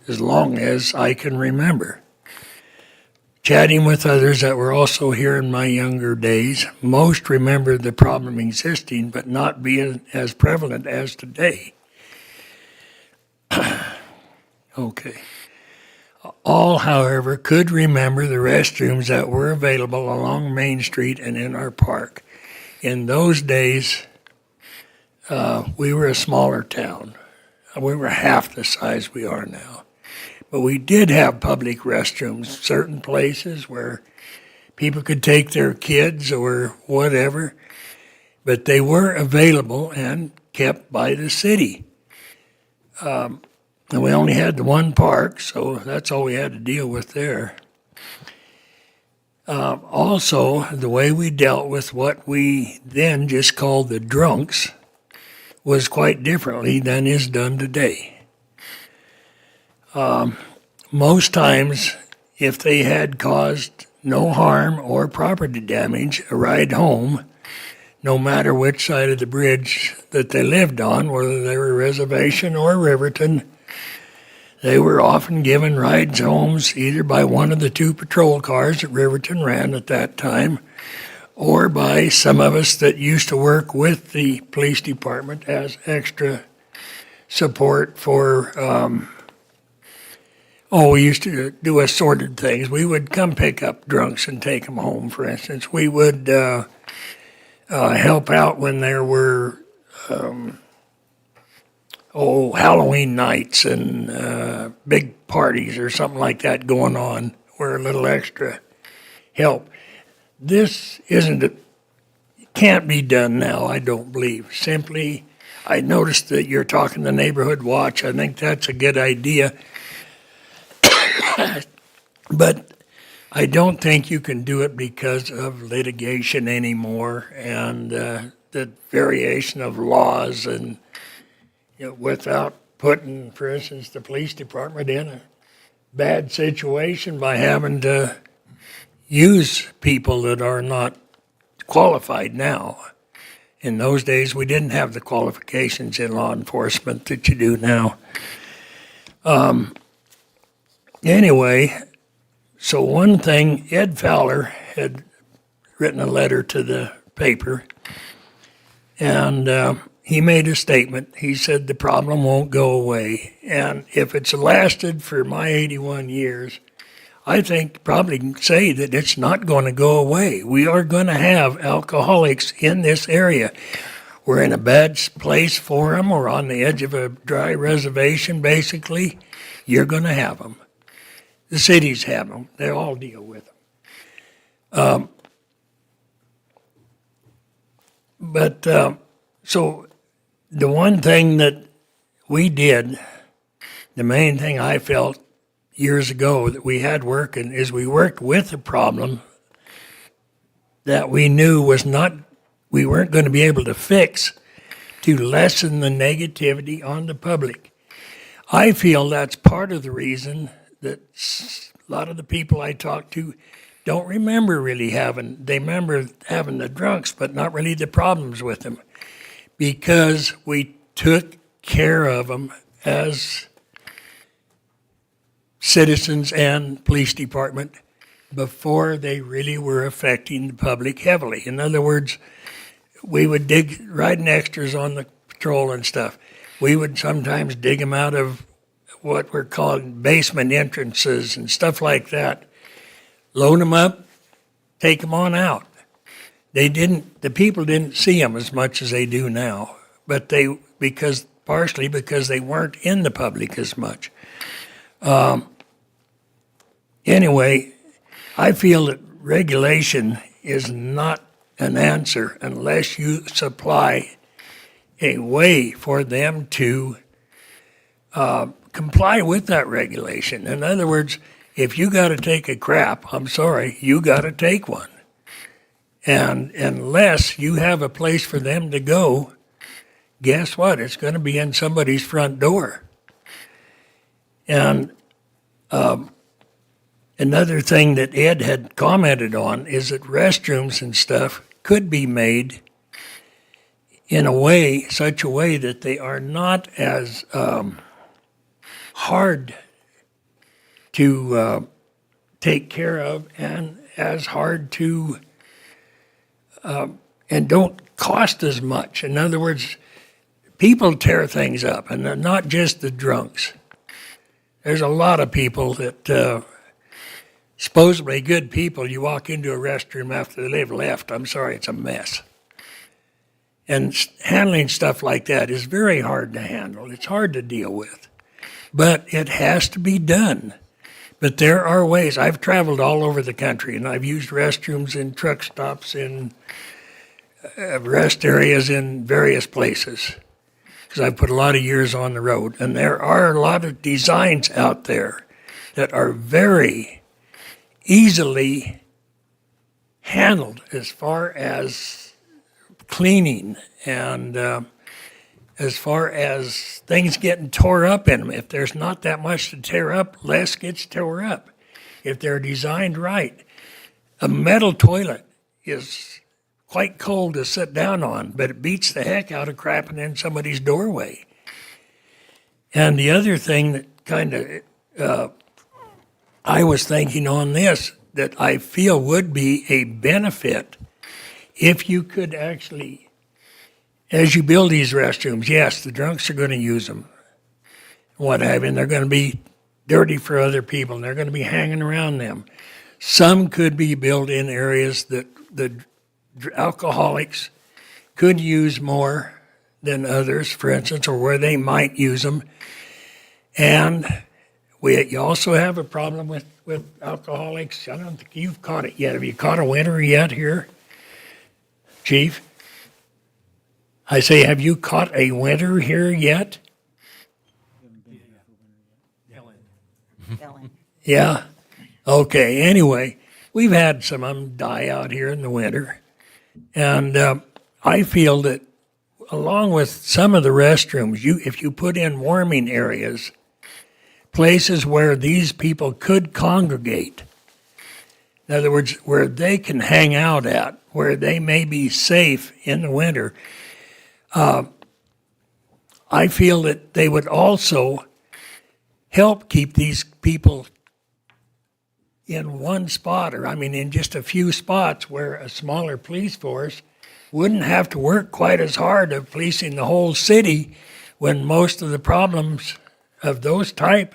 as long as I can remember. Chatting with others that were also here in my younger days, most remember the problem existing, but not being as prevalent as today. Okay. All, however, could remember the restrooms that were available along Main Street and in our park. In those days, we were a smaller town. We were half the size we are now. But we did have public restrooms, certain places where people could take their kids or whatever, but they were available and kept by the city. And we only had the one park, so that's all we had to deal with there. Also, the way we dealt with what we then just called the drunks was quite differently than is done today. Most times, if they had caused no harm or property damage, a ride home, no matter which side of the bridge that they lived on, whether they were Reservation or Riverton, they were often given rides homes either by one of the two patrol cars that Riverton ran at that time, or by some of us that used to work with the police department as extra support for, we used to do assorted things. We would come pick up drunks and take them home, for instance. We would help out when there were Halloween nights and big parties or something like that going on, where a little extra help. This can't be done now, I don't believe. Simply, I noticed that you're talking the neighborhood watch. I think that's a good idea. But I don't think you can do it because of litigation anymore and the variation of laws and without putting, for instance, the police department in a bad situation by having to use people that are not qualified now. In those days, we didn't have the qualifications in law enforcement that you do now. Anyway, so one thing, Ed Fowler had written a letter to the paper, and he made a statement. He said the problem won't go away. And if it's lasted for my 81 years, I think probably say that it's not going to go away. We are going to have alcoholics in this area. We're in a bad place for them. We're on the edge of a dry reservation, basically. You're going to have them. The cities have them. They all deal with them. So the one thing that we did, the main thing I felt years ago that we had working is we worked with the problem that we knew we weren't going to be able to fix to lessen the negativity on the public. I feel that's part of the reason that a lot of the people I talk to don't remember really they remember having the drunks, but not really the problems with them, because we took care of them as citizens and police department before they really were affecting the public heavily. In other words, we would riding extras on the patrol and stuff. We would sometimes dig them out of what we're calling basement entrances and stuff like that. Load them up, take them on out. The people didn't see them as much as they do now, but partially because they weren't in the public as much. Anyway, I feel that regulation is not an answer unless you supply a way for them to comply with that regulation. In other words, if you got to take a crap, I'm sorry, you got to take one. And unless you have a place for them to go, guess what? It's going to be in somebody's front door. And another thing that Ed had commented on is that restrooms and stuff could be made in such a way that they are not as hard to take care of and as hard to, and don't cost as much. In other words, people tear things up, and they're not just the drunks. There's a lot of people that, supposedly good people, you walk into a restroom after they've left, I'm sorry, it's a mess. And handling stuff like that is very hard to handle. It's hard to deal with. But it has to be done. But there are ways. I've traveled all over the country, and I've used restrooms in truck stops, in rest areas in various places, because I've put a lot of years on the road. And there are a lot of designs out there that are very easily handled as far as cleaning and as far as things getting tore up in them. If there's not that much to tear up, less gets tore up. If they're designed right. A metal toilet is quite cold to sit down on, but it beats the heck out of crapping in somebody's doorway. And the other thing that kind of, I was thinking on this, that I feel would be a benefit if you could actually, as you build these restrooms, yes, the drunks are going to use them, what have you, and they're going to be dirty for other people, and they're going to be hanging around them. Some could be built in areas that the alcoholics could use more than others, for instance, or where they might use them. And you also have a problem with alcoholics. I don't think you've caught it yet. Have you caught a winter yet here, Chief? I say, have you caught a winter here yet? Yeah? Okay, anyway, we've had some of them die out here in the winter. And I feel that along with some of the restrooms, if you put in warming areas, places where these people could congregate, in other words, where they can hang out at, where they may be safe in the winter, I feel that they would also help keep these people in one spot, or in just a few spots where a smaller police force wouldn't have to work quite as hard of policing the whole city, when most of the problems of those type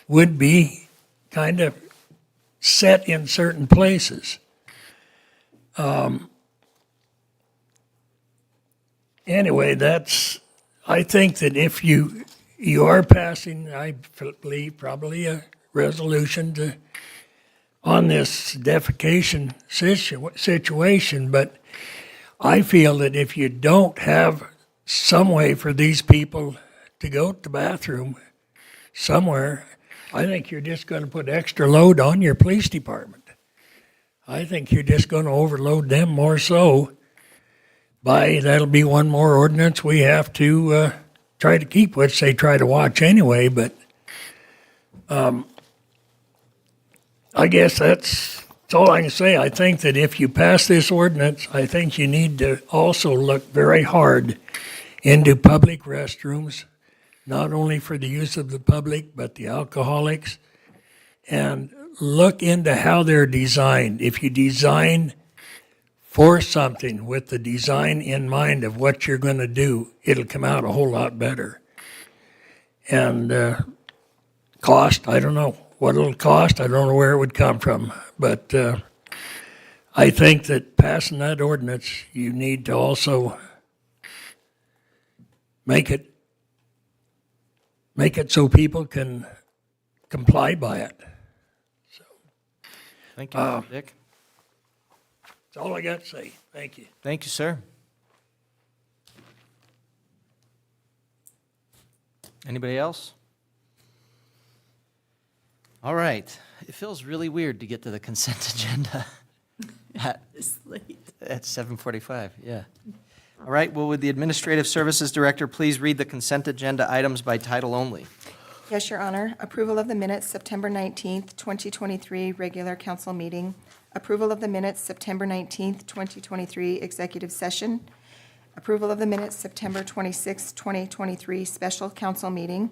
would be kind of set in certain places. Anyway, I think that if you are passing, I believe, probably a resolution on this defecation situation, but I feel that if you don't have some way for these people to go to the bathroom somewhere, I think you're just going to put extra load on your police department. I think you're just going to overload them more so. That'll be one more ordinance we have to try to keep, which they try to watch anyway, but I guess that's all I can say. I think that if you pass this ordinance, I think you need to also look very hard into public restrooms, not only for the use of the public, but the alcoholics, and look into how they're designed. If you design for something with the design in mind of what you're going to do, it'll come out a whole lot better. And cost, I don't know what it'll cost. I don't know where it would come from. But I think that passing that ordinance, you need to also make it so people can comply by it. Thank you, Mr. Dick. That's all I got to say. Thank you. Thank you, sir. Anybody else? All right. It feels really weird to get to the consent agenda It's late. at 7:45, yeah. All right, well, would the Administrative Services Director please read the consent agenda items by title only? Yes, Your Honor. Approval of the minutes, September 19th, 2023, regular council meeting. Approval of the minutes, September 19th, 2023, executive session. Approval of the minutes, September 26th, 2023, special council meeting.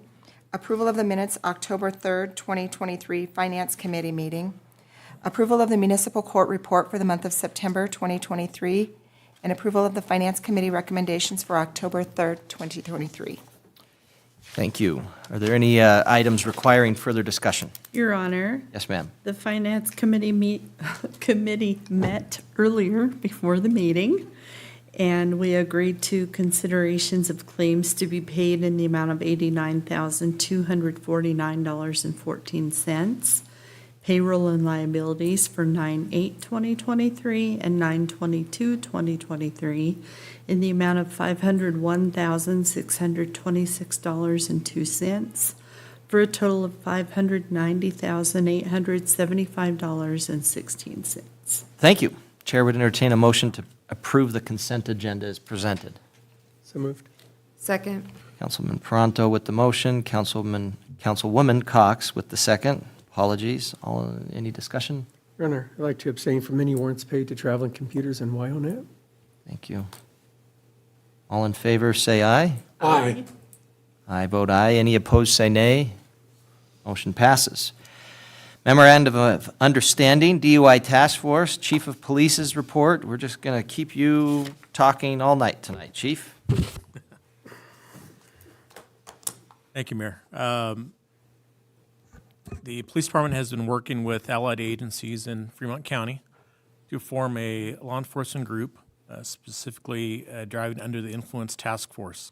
Approval of the minutes, October 3rd, 2023, Finance Committee meeting. Approval of the municipal court report for the month of September 2023, and approval of the Finance Committee recommendations for October 3rd, 2023. Thank you. Are there any items requiring further discussion? Your Honor, Yes, ma'am. the Finance Committee committee met earlier before the meeting, and we agreed to considerations of claims to be paid in the amount of $89,249.14, payroll and liabilities for 9/8/2023 and 9/22/2023 in the amount of $501,626.02, for a total of $590,875.16. Thank you. Chair would entertain a motion to approve the consent agenda as presented. So moved. Second. Councilman Peranto with the motion, Councilwoman Cox with the second. Apologies. Any discussion? Your Honor, I'd like to abstain from any warrants paid to Traveling Computers and WYONET. Thank you. All in favor, say aye. Aye. I vote aye. Any opposed, say nay. Motion passes. Memorandum of Understanding, DUI Task Force, Chief of Police's report. We're just going to keep you talking all night tonight, Chief. Thank you, Mayor. The police department has been working with allied agencies in Fremont County to form a law enforcement group, specifically driving under the influence task force.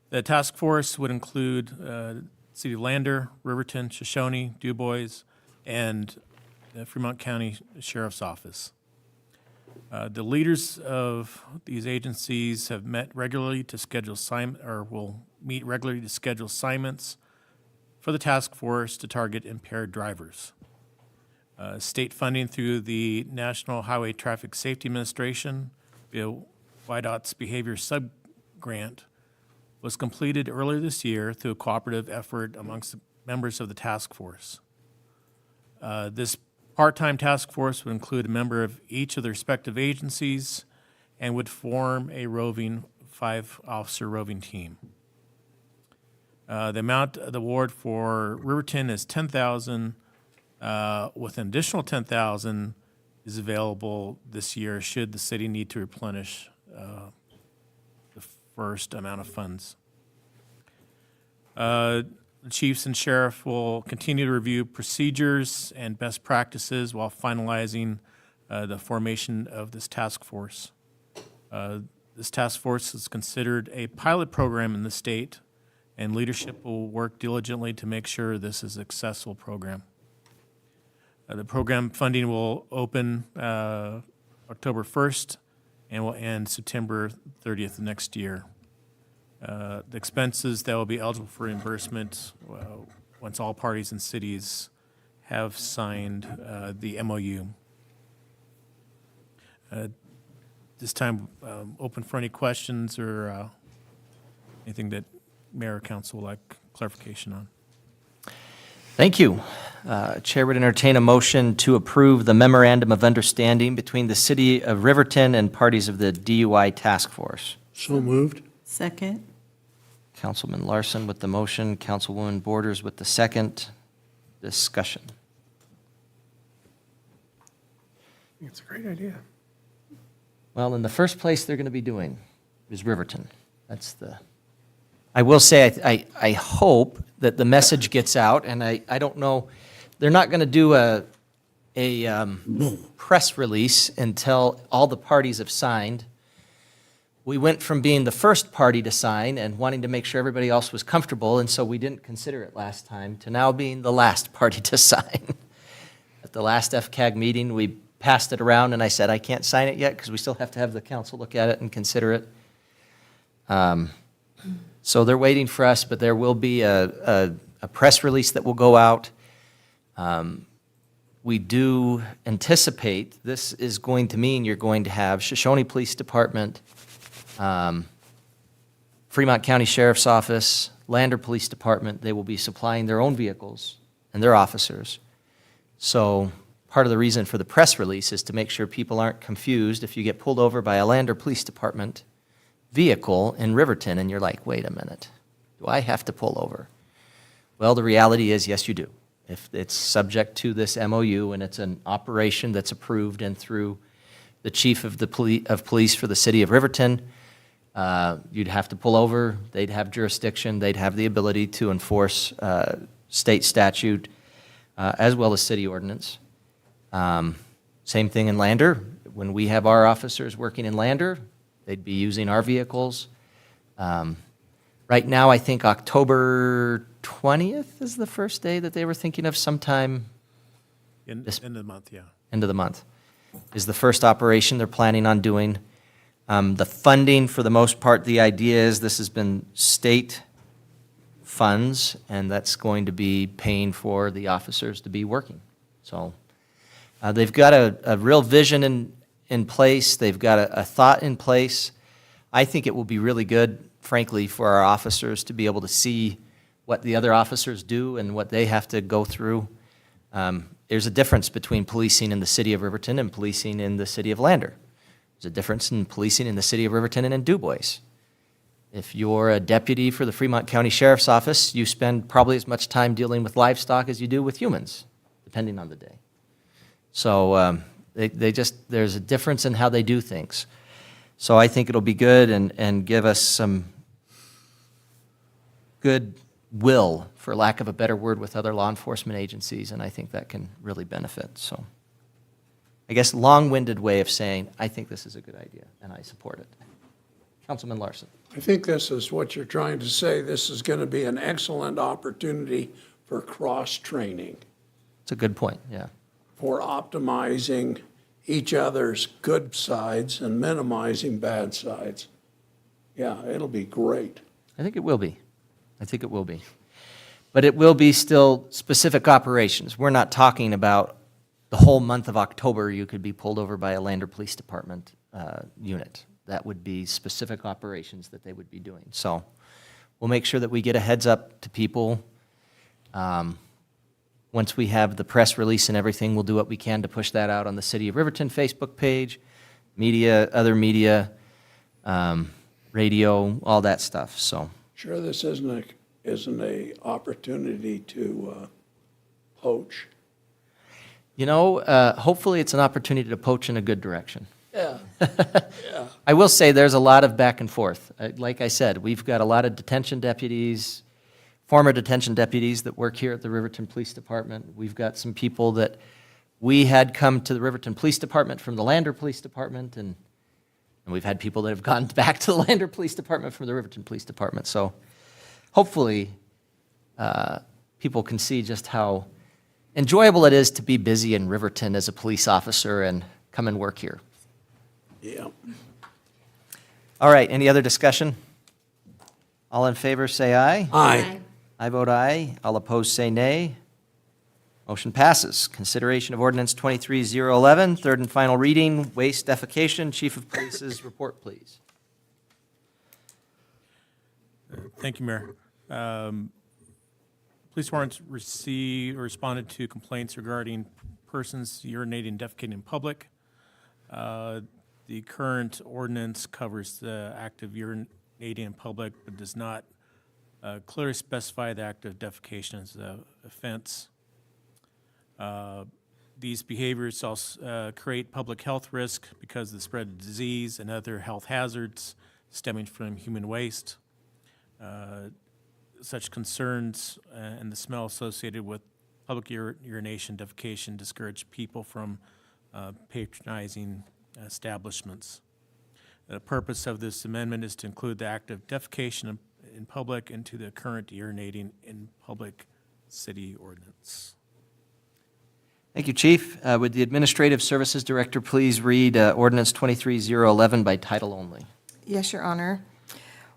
The task force would include City of Lander, Riverton, Shoshone, DuBois, and the Fremont County Sheriff's Office. The leaders of these agencies have met regularly to schedule will meet regularly to schedule assignments for the task force to target impaired drivers. State funding through the National Highway Traffic Safety Administration, via WYDOT's Behavior Subgrant, was completed earlier this year through a cooperative effort amongst the members of the task force. This part-time task force would include a member of each of the respective agencies and would form a five-officer roving team. The amount of the award for Riverton is $10,000, with an additional $10,000 is available this year should the city need to replenish the first amount of funds. The chiefs and sheriff will continue to review procedures and best practices while finalizing the formation of this task force. This task force is considered a pilot program in the state, and leadership will work diligently to make sure this is a successful program. The program funding will open October 1st and will end September 30th next year. The expenses that will be eligible for reimbursement once all parties and cities have signed the MOU. This time, open for any questions or anything that Mayor or Council would like clarification on. Thank you. Chair would entertain a motion to approve the memorandum of understanding between the City of Riverton and parties of the DUI Task Force. So moved. Second? Councilman Larson with the motion, Councilwoman Borders with the second. Discussion. It's a great idea. Well, in the first place they're going to be doing is Riverton. That's the, I will say, I hope that the message gets out, and I don't know, they're not going to do a press release until all the parties have signed. We went from being the first party to sign and wanting to make sure everybody else was comfortable, and so we didn't consider it last time, to now being the last party to sign. At the last FCAG meeting, we passed it around, and I said, I can't sign it yet because we still have to have the council look at it and consider it. So they're waiting for us, but there will be a press release that will go out. We do anticipate this is going to mean you're going to have Shoshone Police Department, Fremont County Sheriff's Office, Lander Police Department. They will be supplying their own vehicles and their officers. So part of the reason for the press release is to make sure people aren't confused if you get pulled over by a Lander Police Department vehicle in Riverton and you're like, wait a minute, do I have to pull over? Well, the reality is, yes, you do. If it's subject to this MOU and it's an operation that's approved and through the chief of the police for the city of Riverton, you'd have to pull over. They'd have jurisdiction. They'd have the ability to enforce state statute as well as city ordinance. Same thing in Lander. When we have our officers working in Lander, they'd be using our vehicles. Right now, I think October 20th is the first day that they were thinking of, sometime End of the month, yeah. end of the month, is the first operation they're planning on doing. The funding, for the most part, the idea is this has been state funds, and that's going to be paying for the officers to be working. So they've got a real vision in place. They've got a thought in place. I think it will be really good, frankly, for our officers to be able to see what the other officers do and what they have to go through. There's a difference between policing in the city of Riverton and policing in the city of Lander. There's a difference in policing in the city of Riverton and in DuBois. If you're a deputy for the Fremont County Sheriff's Office, you spend probably as much time dealing with livestock as you do with humans, depending on the day. So there's a difference in how they do things. So I think it'll be good and give us some good will, for lack of a better word, with other law enforcement agencies, and I think that can really benefit. So I guess long-winded way of saying, I think this is a good idea, and I support it. Councilman Larson. I think this is what you're trying to say. This is going to be an excellent opportunity for cross-training, It's a good point, yeah. for optimizing each other's good sides and minimizing bad sides. Yeah, it'll be great. I think it will be. I think it will be. But it will be still specific operations. We're not talking about the whole month of October you could be pulled over by a Lander Police Department unit. That would be specific operations that they would be doing. So we'll make sure that we get a heads up to people. Once we have the press release and everything, we'll do what we can to push that out on the City of Riverton Facebook page, media, other media, radio, all that stuff, so. Sure, this isn't a opportunity to poach. You know, hopefully it's an opportunity to poach in a good direction. Yeah. I will say there's a lot of back and forth. Like I said, we've got a lot of detention deputies, former detention deputies that work here at the Riverton Police Department. We've got some people that we had come to the Riverton Police Department from the Lander Police Department, and we've had people that have gone back to the Lander Police Department from the Riverton Police Department. So hopefully people can see just how enjoyable it is to be busy in Riverton as a police officer and come and work here. Yeah. All right, any other discussion? All in favor, say aye. Aye. I vote aye. All opposed, say nay. Motion passes. Consideration of ordinance 23-011, third and final reading, waste defecation. Chief of Police's report, please. Thank you, Mayor. Police warrants received or responded to complaints regarding persons urinating and defecating in public. The current ordinance covers the act of urinating in public, but does not clearly specify the act of defecation as an offense. These behaviors also create public health risk because of the spread of disease and other health hazards stemming from human waste. Such concerns and the smell associated with public urination, defecation discourage people from patronizing establishments. The purpose of this amendment is to include the act of defecation in public into the current urinating in public city ordinance. Thank you, Chief. Would the Administrative Services Director please read ordinance 23-011 by title only? Yes, Your Honor.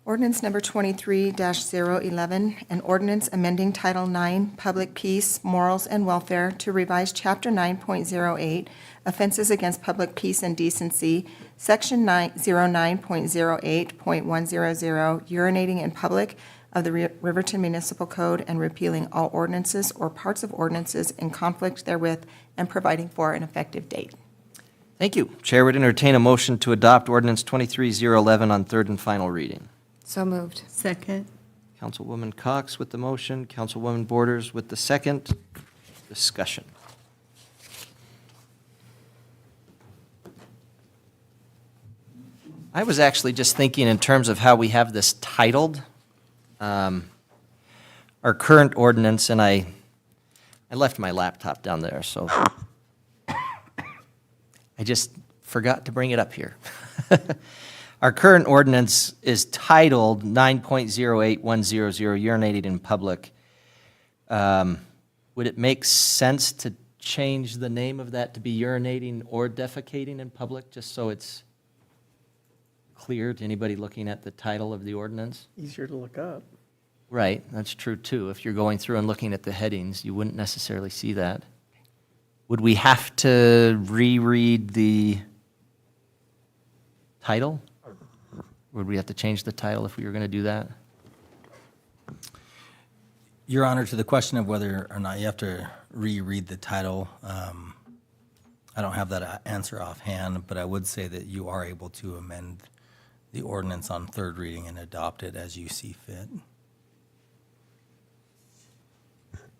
Ordinance number 23-011, an ordinance amending Title IX, Public Peace, Morals, and Welfare to revise Chapter 9.08, Offenses Against Public Peace and Decency, Section 09.08.100, urinating in public of the Riverton Municipal Code, and repealing all ordinances or parts of ordinances in conflict therewith, and providing for an effective date. Thank you. Chair would entertain a motion to adopt ordinance 23-011 on third and final reading. So moved. Second. Councilwoman Cox with the motion, Councilwoman Borders with the second. Discussion. I was actually just thinking in terms of how we have this titled. Our current ordinance, and I left my laptop down there, so I just forgot to bring it up here. Our current ordinance is titled 9.08100, urinating in public. Would it make sense to change the name of that to be urinating or defecating in public, just so it's clear to anybody looking at the title of the ordinance? Easier to look up. Right, that's true too. If you're going through and looking at the headings, you wouldn't necessarily see that. Would we have to reread the title? Would we have to change the title if we were going to do that? Your Honor, to the question of whether or not you have to reread the title, I don't have that answer offhand, but I would say that you are able to amend the ordinance on third reading and adopt it as you see fit.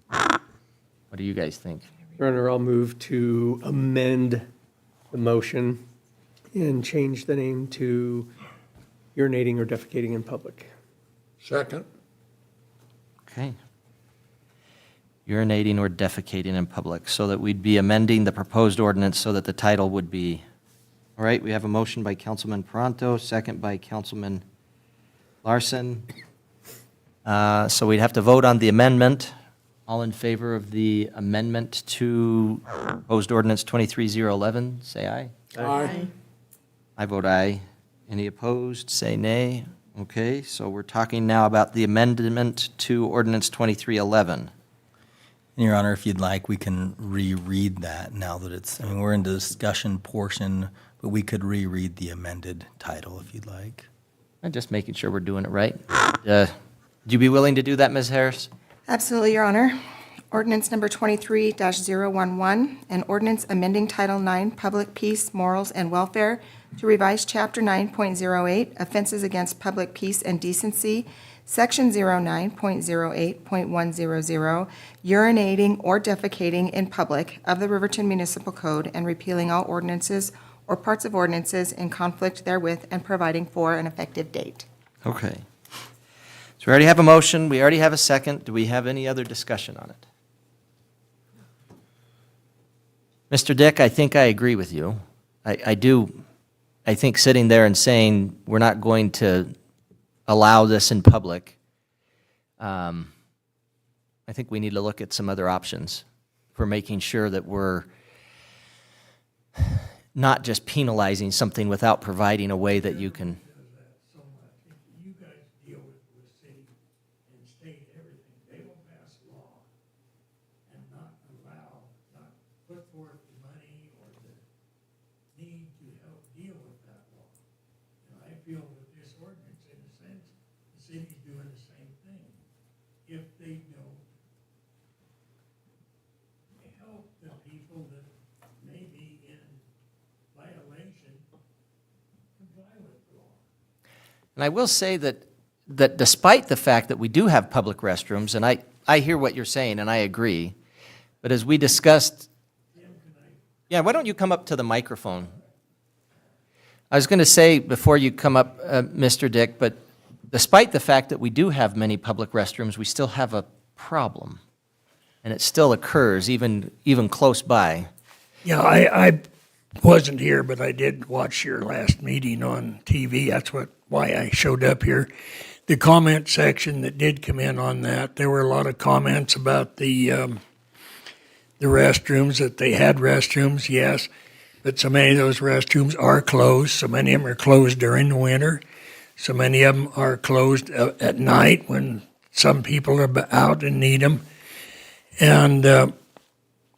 What do you guys think? Your Honor, I'll move to amend the motion and change the name to urinating or defecating in public. Second. Okay. Urinating or defecating in public, so that we'd be amending the proposed ordinance so that the title would be, all right, we have a motion by Councilman Paranto, second by Councilman Larson. So we'd have to vote on the amendment. All in favor of the amendment to proposed ordinance 23-011, say aye. Aye. I vote aye. Any opposed, say nay. Okay, so we're talking now about the amendment to ordinance 23-11. And Your Honor, if you'd like, we can reread that now that it's, I mean, we're in the discussion portion, but we could reread the amended title if you'd like. I'm just making sure we're doing it right. Would you be willing to do that, Ms. Harris? Absolutely, Your Honor. Ordinance number 23-011, an ordinance amending Title IX, Public Peace, Morals, and Welfare to revise Chapter 9.08, Offenses Against Public Peace and Decency, Section 09.08.100, urinating or defecating in public of the Riverton Municipal Code, and repealing all ordinances or parts of ordinances in conflict therewith, and providing for an effective date. Okay. So we already have a motion, we already have a second. Do we have any other discussion on it? Mr. Dick, I think I agree with you. I do. I think sitting there and saying we're not going to allow this in public, I think we need to look at some other options for making sure that we're not just penalizing something without providing a way that you can. You guys deal with city and state everything. They will pass law and not allow the people that may be in violation comply with the law. And I will say that despite the fact that we do have public restrooms, and I hear what you're saying, and I agree, but as we discussed, yeah, why don't you come up to the microphone? I was going to say before you come up, Mr. Dick, but despite the fact that we do have many public restrooms, we still have a problem, and it still occurs even close by. Yeah, I wasn't here, but I did watch your last meeting on TV. That's why I showed up here. The comment section that did come in on that, there were a lot of comments about the restrooms, that they had restrooms, yes, but so many of those restrooms are closed. So many of them are closed during the winter. So many of them are closed at night when some people are out and need them. And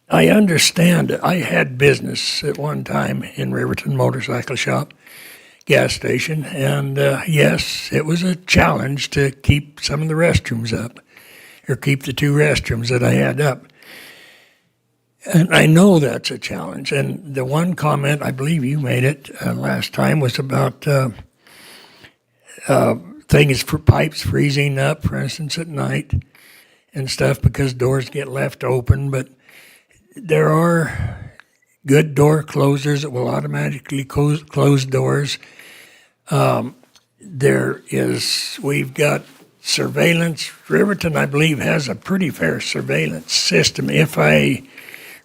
I understand. I had business at one time in Riverton Motorcycle Shop, gas station, and yes, it was a challenge to keep some of the restrooms up, or keep the 2 restrooms that I had up. And I know that's a challenge. And the one comment, I believe you made it last time, was about things for pipes freezing up, for instance, at night and stuff, because doors get left open. But there are good door closers that will automatically close doors. We've got surveillance. Riverton, I believe, has a pretty fair surveillance system, if I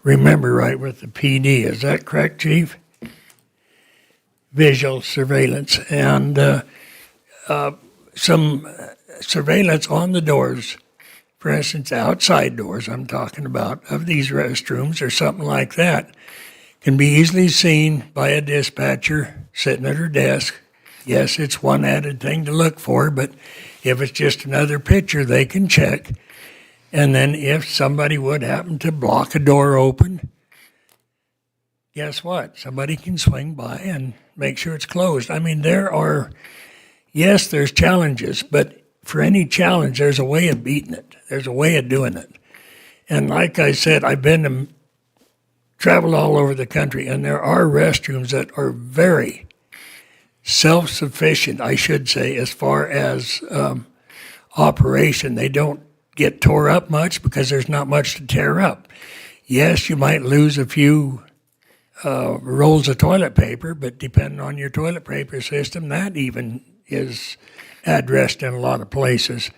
remember right, with the PD. Is that correct, Chief? Visual surveillance. And some surveillance on the doors, for instance, outside doors I'm talking about, of these restrooms or something like that, can be easily seen by a dispatcher sitting at her desk. Yes, it's one added thing to look for, but if it's just another picture, they can check. And then if somebody would happen to block a door open, guess what? Somebody can swing by and make sure it's closed. I mean, yes, there's challenges, but for any challenge, there's a way of beating it. There's a way of doing it. And like I said, I've traveled all over the country, and there are restrooms that are very self-sufficient, I should say, as far as operation. They don't get tore up much because there's not much to tear up. Yes, you might lose a few rolls of toilet paper, but depending on your toilet paper system, that even is addressed in a lot of places.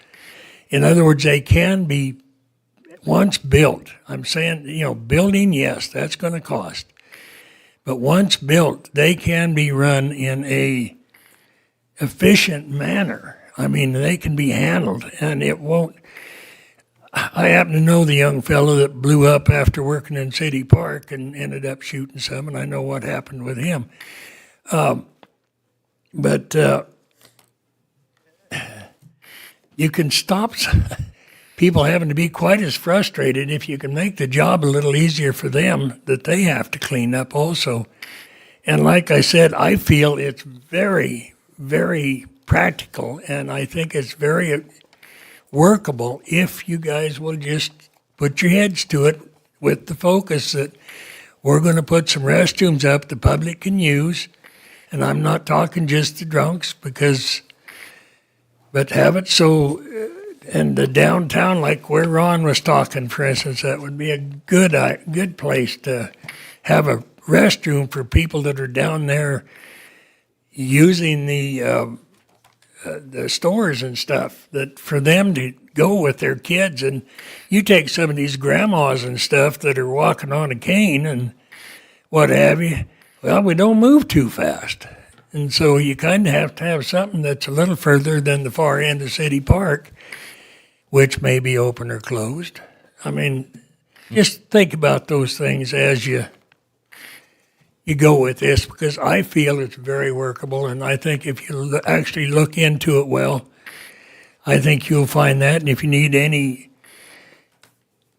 In other words, they can be, once built, I'm saying, building, yes, that's going to cost. But once built, they can be run in a efficient manner. I mean, they can be handled, and it won't. I happen to know the young fellow that blew up after working in City Park and ended up shooting some, and I know what happened with him. But you can stop people having to be quite as frustrated if you can make the job a little easier for them that they have to clean up also. And like I said, I feel it's very, very practical, and I think it's very workable if you guys will just put your heads to it with the focus that we're going to put some restrooms up the public can use. And I'm not talking just the drunks, but have it so, and the downtown, like where Ron was talking, for instance, that would be a good place to have a restroom for people that are down there using the stores and stuff, that for them to go with their kids. And you take some of these grandmas and stuff that are walking on a cane and what have you, well, we don't move too fast. And so you kind of have to have something that's a little further than the far end of City Park, which may be open or closed. I mean, just think about those things as you go with this, because I feel it's very workable, and I think if you actually look into it well, I think you'll find that. And if you need any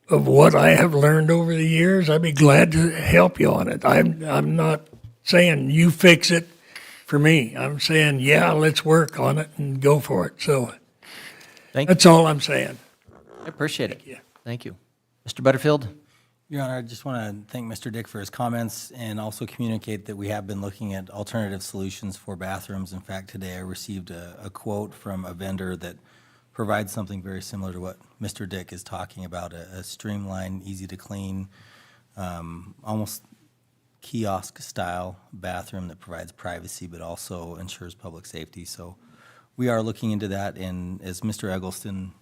of what I have learned over the years, I'd be glad to help you on it. I'm not saying you fix it for me. I'm saying, yeah, let's work on it and go for it. So Thank you. that's all I'm saying. I appreciate it. Thank you. Thank you. Mr. Butterfield? Your Honor, I just want to thank Mr. Dick for his comments and also communicate that we have been looking at alternative solutions for bathrooms. In fact, today I received a quote from a vendor that provides something very similar to what Mr. Dick is talking about, a streamlined, easy to clean, almost kiosk-style bathroom that provides privacy but also ensures public safety. So we are looking into that, and as Mr. Eggleston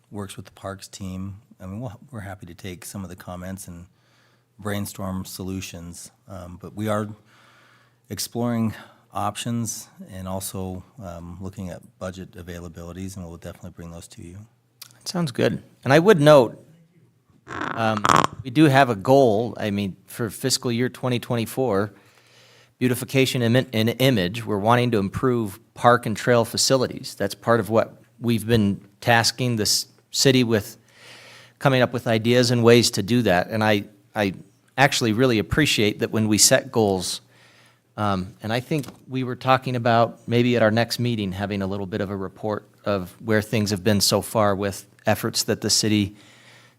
works with the Parks team, I mean, we're happy to take some of the comments and brainstorm solutions. But we are exploring options and also looking at budget availabilities, and we'll definitely bring those to you. That sounds good. And I would note, we do have a goal, I mean, for fiscal year 2024, beautification and image. We're wanting to improve park and trail facilities. That's part of what we've been tasking this city with, coming up with ideas and ways to do that. And I actually really appreciate that when we set goals, and I think we were talking about maybe at our next meeting having a little bit of a report of where things have been so far with efforts that the city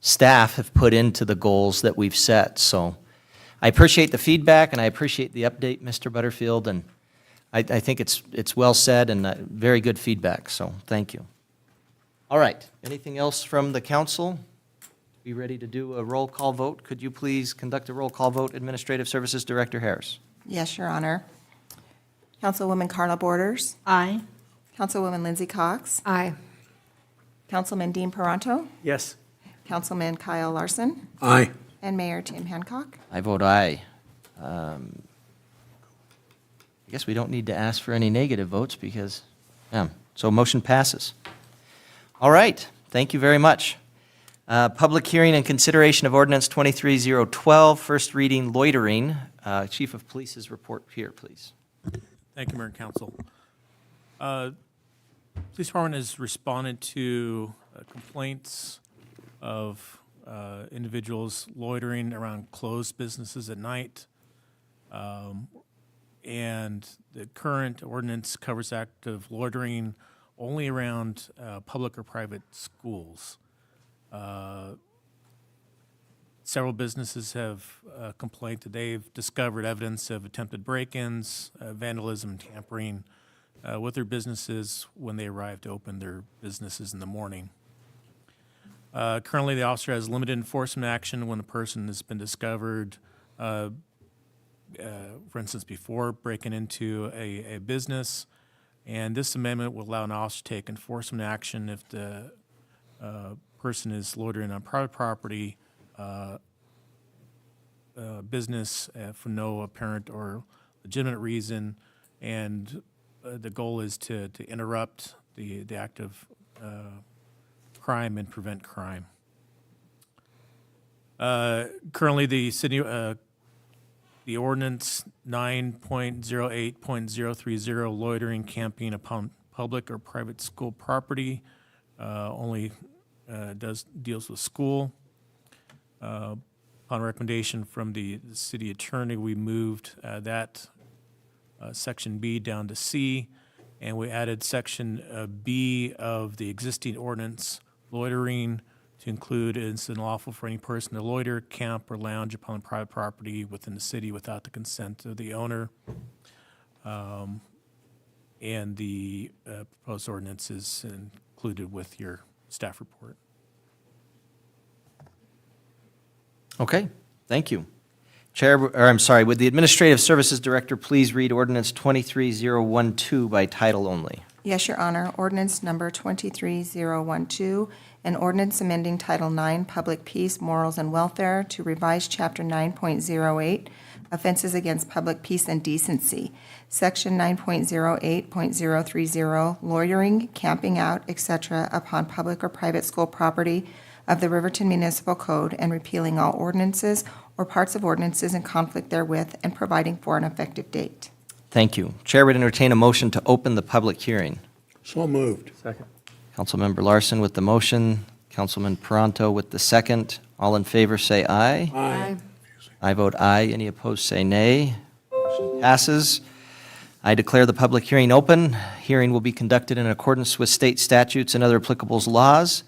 staff have put into the goals that we've set. So I appreciate the feedback and I appreciate the update, Mr. Butterfield, and I think it's well said and very good feedback, so thank you. All right, anything else from the council? Be ready to do a roll call vote. Could you please conduct a roll call vote, Administrative Services Director Harris? Yes, Your Honor. Councilwoman Carla Borders. Aye. Councilwoman Lindsay Cox. Aye. Councilman Dean Peranto. Yes. Councilman Kyle Larson. Aye. And Mayor Tim Hancock. I vote aye. I guess we don't need to ask for any negative votes because, so motion passes. All right, thank you very much. Public hearing and consideration of ordinance 23012, first reading loitering. Chief of Police's report here, please. Thank you, Mayor and Council. Police Department has responded to complaints of individuals loitering around closed businesses at night. And the current ordinance covers active loitering only around public or private schools. Several businesses have complained that they've discovered evidence of attempted break-ins, vandalism, and tampering with their businesses when they arrive to open their businesses in the morning. Currently, the officer has limited enforcement action when a person has been discovered, for instance, before breaking into a business. And this amendment will allow an officer to take enforcement action if the person is loitering on private property, business for no apparent or legitimate reason. And the goal is to interrupt the act of crime and prevent crime. Currently, the city, the ordinance 9.08.030, loitering, camping upon public or private school property, only deals with school. Upon recommendation from the city attorney, we moved that section B down to C, and we added section B of the existing ordinance, loitering, to include it's unlawful for any person to loiter, camp, or lounge upon private property within the city without the consent of the owner. And the proposed ordinance is included with your staff report. Okay, thank you. Would the Administrative Services Director please read ordinance 23012 by title only? Yes, Your Honor. Ordinance number 23012, an ordinance amending Title IX, Public Peace, Morals, and Welfare to revise Chapter 9.08, Offenses Against Public Peace and Decency, Section 9.08.030, loitering, camping out, etc., upon public or private school property of the Riverton Municipal Code, and repealing all ordinances or parts of ordinances in conflict therewith, and providing for an effective date. Thank you. Chair would entertain a motion to open the public hearing. So moved. Second. Councilmember Larson with the motion, Councilman Peranto with the second. All in favor say aye. Aye. I vote aye. Any opposed say nay. Motion passes. I declare the public hearing open. Hearing will be conducted in accordance with state statutes and other applicable laws.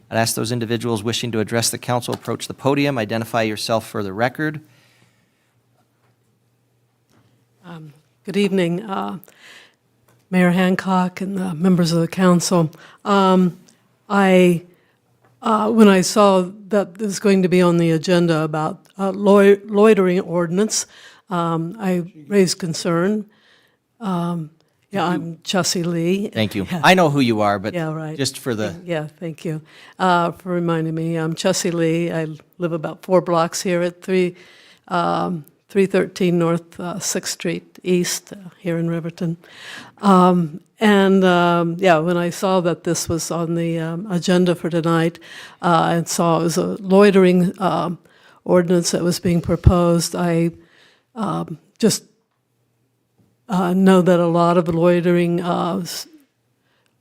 I'd ask those individuals wishing to address the council approach the podium, identify yourself for the record. Good evening, Mayor Hancock and members of the council. When I saw that this was going to be on the agenda about loitering ordinance, I raised concern. I'm Chessie Lee. Thank you. Yeah. I know who you are, but Yeah, right. just for the, Yeah, thank you for reminding me. I'm Chessie Lee. I live about 4 blocks here at 313 North 6th Street East here in Riverton. When I saw that this was on the agenda for tonight and saw it was a loitering ordinance that was being proposed, I just know that a lot of loitering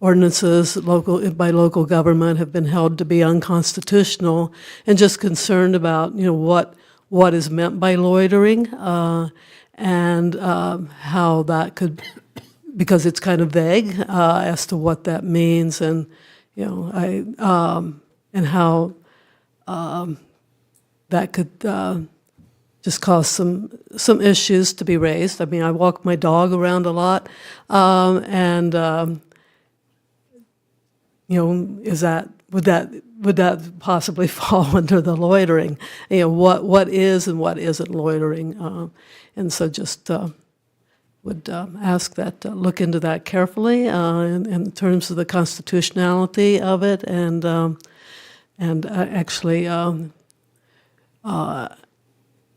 ordinances by local government have been held to be unconstitutional, and just concerned about what is meant by loitering and how that could, because it's kind of vague as to what that means, and and how that could just cause some issues to be raised. I mean, I walk my dog around a lot, would that possibly fall under the loitering? What is and what isn't loitering? And so just would ask that look into that carefully in terms of the constitutionality of it, and actually.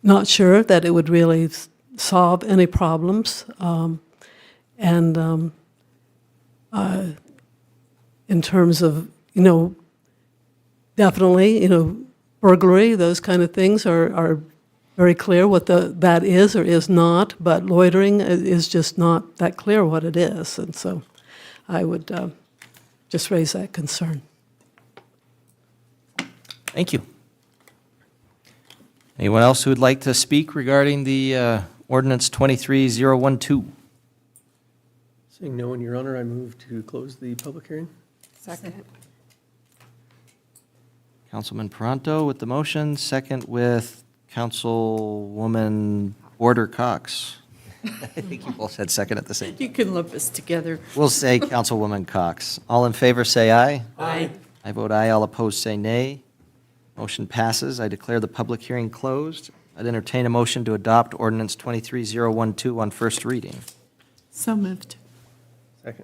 Not sure that it would really solve any problems. In terms of, definitely, burglary, those kind of things are very clear what that is or is not, but loitering is just not that clear what it is. And so I would just raise that concern. thank you. Anyone else who would like to speak regarding the ordinance 23012? Seeing no one, Your Honor, I move to close the public hearing. Second. Councilman Peranto with the motion, second with Councilwoman Border Cox. I think you both said second at the same time. You can lump us together. We'll say Councilwoman Cox. All in favor, say aye. Aye. I vote aye. All opposed, say nay. Motion passes. I declare the public hearing closed. I'd entertain a motion to adopt ordinance 23012 on first reading. So moved. Second.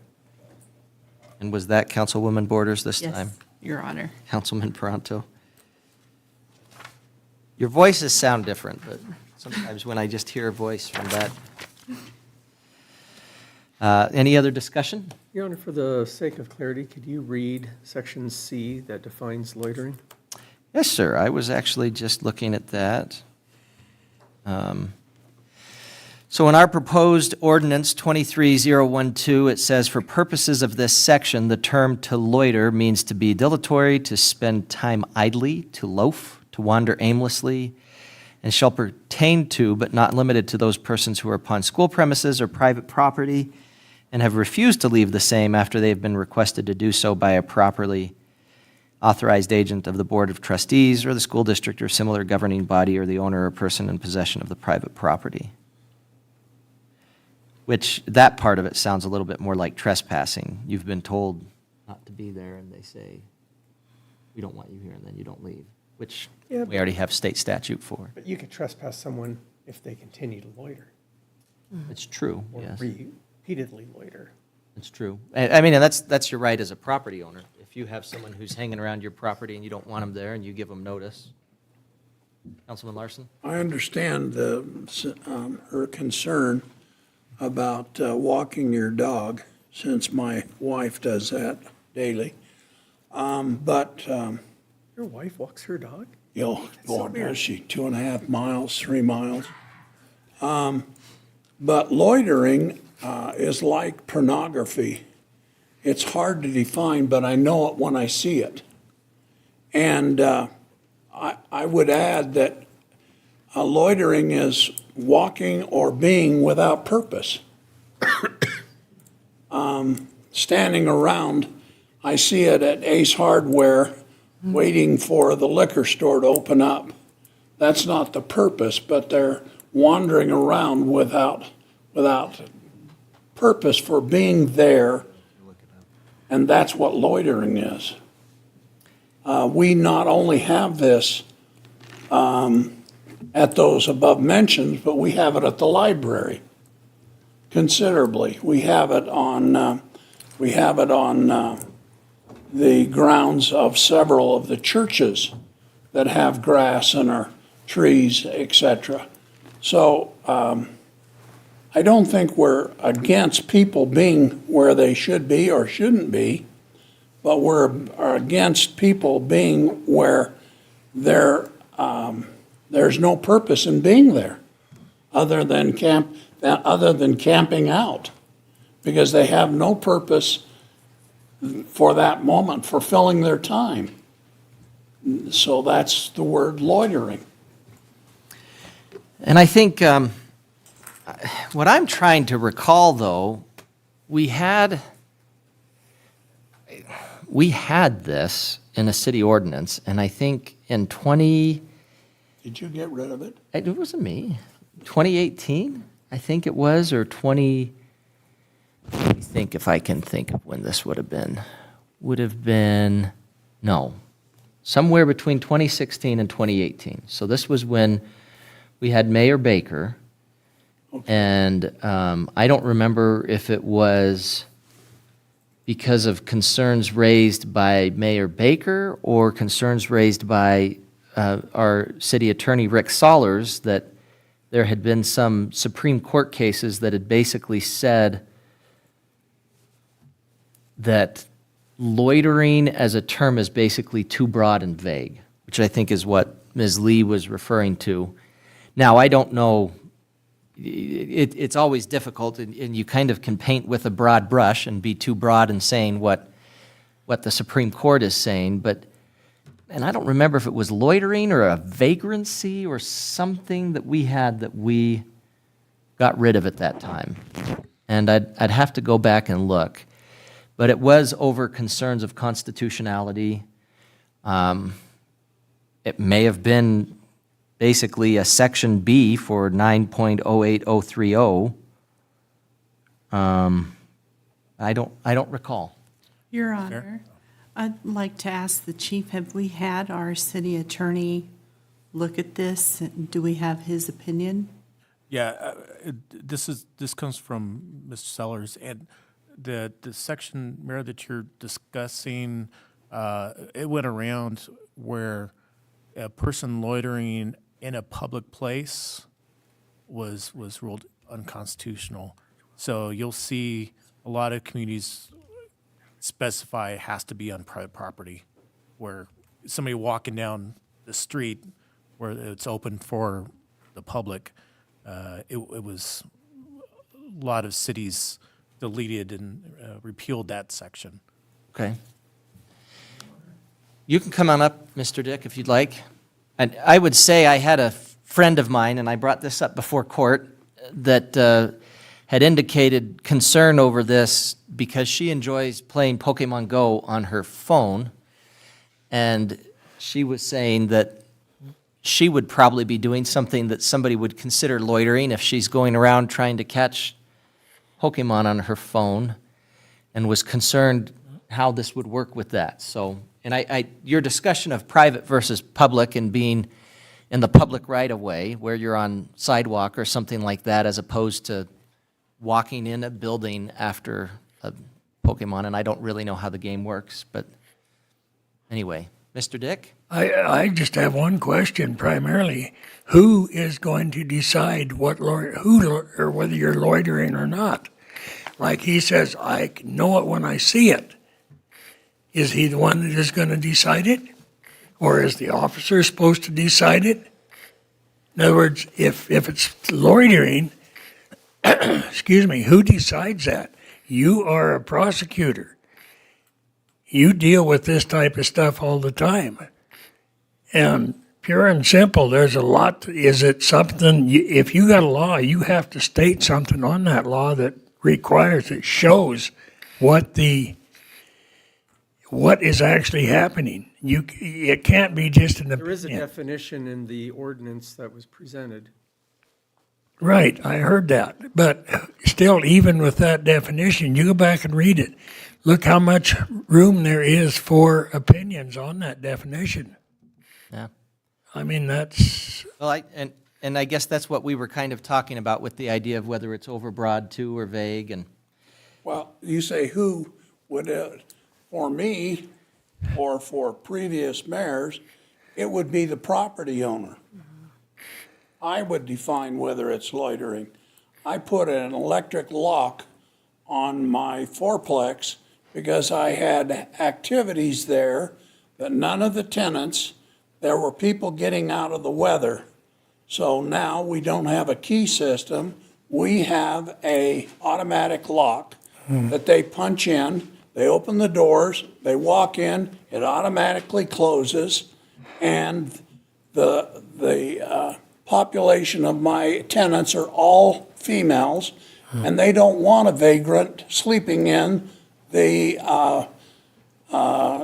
And was that Councilwoman Borders this time? Yes, Your Honor. Councilman Peranto? Your voices sound different, but sometimes when I just hear a voice from that. Any other discussion? Your Honor, for the sake of clarity, could you read section C that defines loitering? Yes, sir. I was actually just looking at that. So in our proposed ordinance 23012, it says, for purposes of this section, the term to loiter means to be dilatory, to spend time idly, to loaf, to wander aimlessly, and shall pertain to, but not limited to, those persons who are upon school premises or private property and have refused to leave the same after they have been requested to do so by a properly authorized agent of the Board of Trustees or the school district or similar governing body, or the owner or person in possession of the private property. Which, that part of it sounds a little bit more like trespassing. You've been told not to be there, and they say, we don't want you here, and then you don't leave, which Yeah, we already have state statute for. But you could trespass someone if they continue to loiter It's true, or yes. repeatedly loiter. It's true. I mean, and that's your right as a property owner. If you have someone who's hanging around your property and you don't want them there and you give them notice. Councilman Larson? I understand her concern about walking your dog, since my wife does that daily. But Your wife walks her dog? Lord, does she 2.5 miles, 3 miles? But loitering is like pornography. It's hard to define, but I know it when I see it. And I would add that loitering is walking or being without purpose. Standing around, I see it at Ace Hardware waiting for the liquor store to open up. That's not the purpose, but they're wandering around without purpose for being there, and that's what loitering is. We not only have this at those above mentioned, but we have it at the library considerably. We have it on the grounds of several of the churches that have grass and are trees, etc. So I don't think we're against people being where they should be or shouldn't be, but we're against people being where there's no purpose in being there other than camping out, because they have no purpose for that moment, for filling their time. So that's the word loitering. And I think what I'm trying to recall, though, we had this in a city ordinance, and I think in Did you get rid of it? it wasn't me, 2018, I think it was, or let me think if I can think of when this would have been, no, somewhere between 2016 and 2018. So this was when we had Mayor Baker, and I don't remember if it was because of concerns raised by Mayor Baker or concerns raised by our city attorney, Rick Sollers, that there had been some Supreme Court cases that had basically said that loitering as a term is basically too broad and vague, which I think is what Ms. Lee was referring to. Now, I don't know, it's always difficult, and you kind of can paint with a broad brush and be too broad in saying what the Supreme Court is saying, and I don't remember if it was loitering or a vagrancy or something that we had that we got rid of at that time. And I'd have to go back and look. But it was over concerns of constitutionality. It may have been basically a Section B for 9.08030. I don't recall. Your Honor, I'd like to ask the chief, have we had our city attorney look at this? Do we have his opinion? Yeah, this comes from Mr. Sellers, and the section, Mayor, that you're discussing, it went around where a person loitering in a public place was ruled unconstitutional. So you'll see a lot of communities specify it has to be on private property, where somebody walking down the street where it's open for the public, it was a lot of cities deleted and repealed that section. Okay. You can come on up, Mr. Dick, if you'd like. And I would say I had a friend of mine, and I brought this up before court, that had indicated concern over this because she enjoys playing Pokemon Go on her phone, and she was saying that she would probably be doing something that somebody would consider loitering if she's going around trying to catch Pokemon on her phone, and was concerned how this would work with that. So, and your discussion of private versus public and being in the public right-of-way where you're on sidewalk or something like that, as opposed to walking in a building after a Pokemon, and I don't really know how the game works, but anyway, Mr. Dick? I just have one question primarily. Who is going to decide or whether you're loitering or not? Like he says, I know it when I see it. Is he the one that is going to decide it? Or is the officer supposed to decide it? In other words, if it's loitering, excuse me, who decides that? You are a prosecutor. You deal with this type of stuff all the time. And pure and simple, there's a lot. Is it something, if you got a law, you have to state something on that law that requires, it shows what the what is actually happening. It can't be just an There is a opinion. definition in the ordinance that was presented. Right, I heard that. But still, even with that definition, you go back and read it. Look how much room there is for opinions on that definition. Yeah. I mean, that's, Well, and I guess that's what we were kind of talking about with the idea of whether it's overbroad too or vague, and Well, you say who would, for me, or for previous mayors, it would be the property owner. I would define whether it's loitering. I put an electric lock on my fourplex because I had activities there that none of the tenants, there were people getting out of the weather. So now we don't have a key system. We have a automatic lock that they punch in, they open the doors, they walk in, it automatically closes, and the population of my tenants are all females, and they don't want a vagrant sleeping in the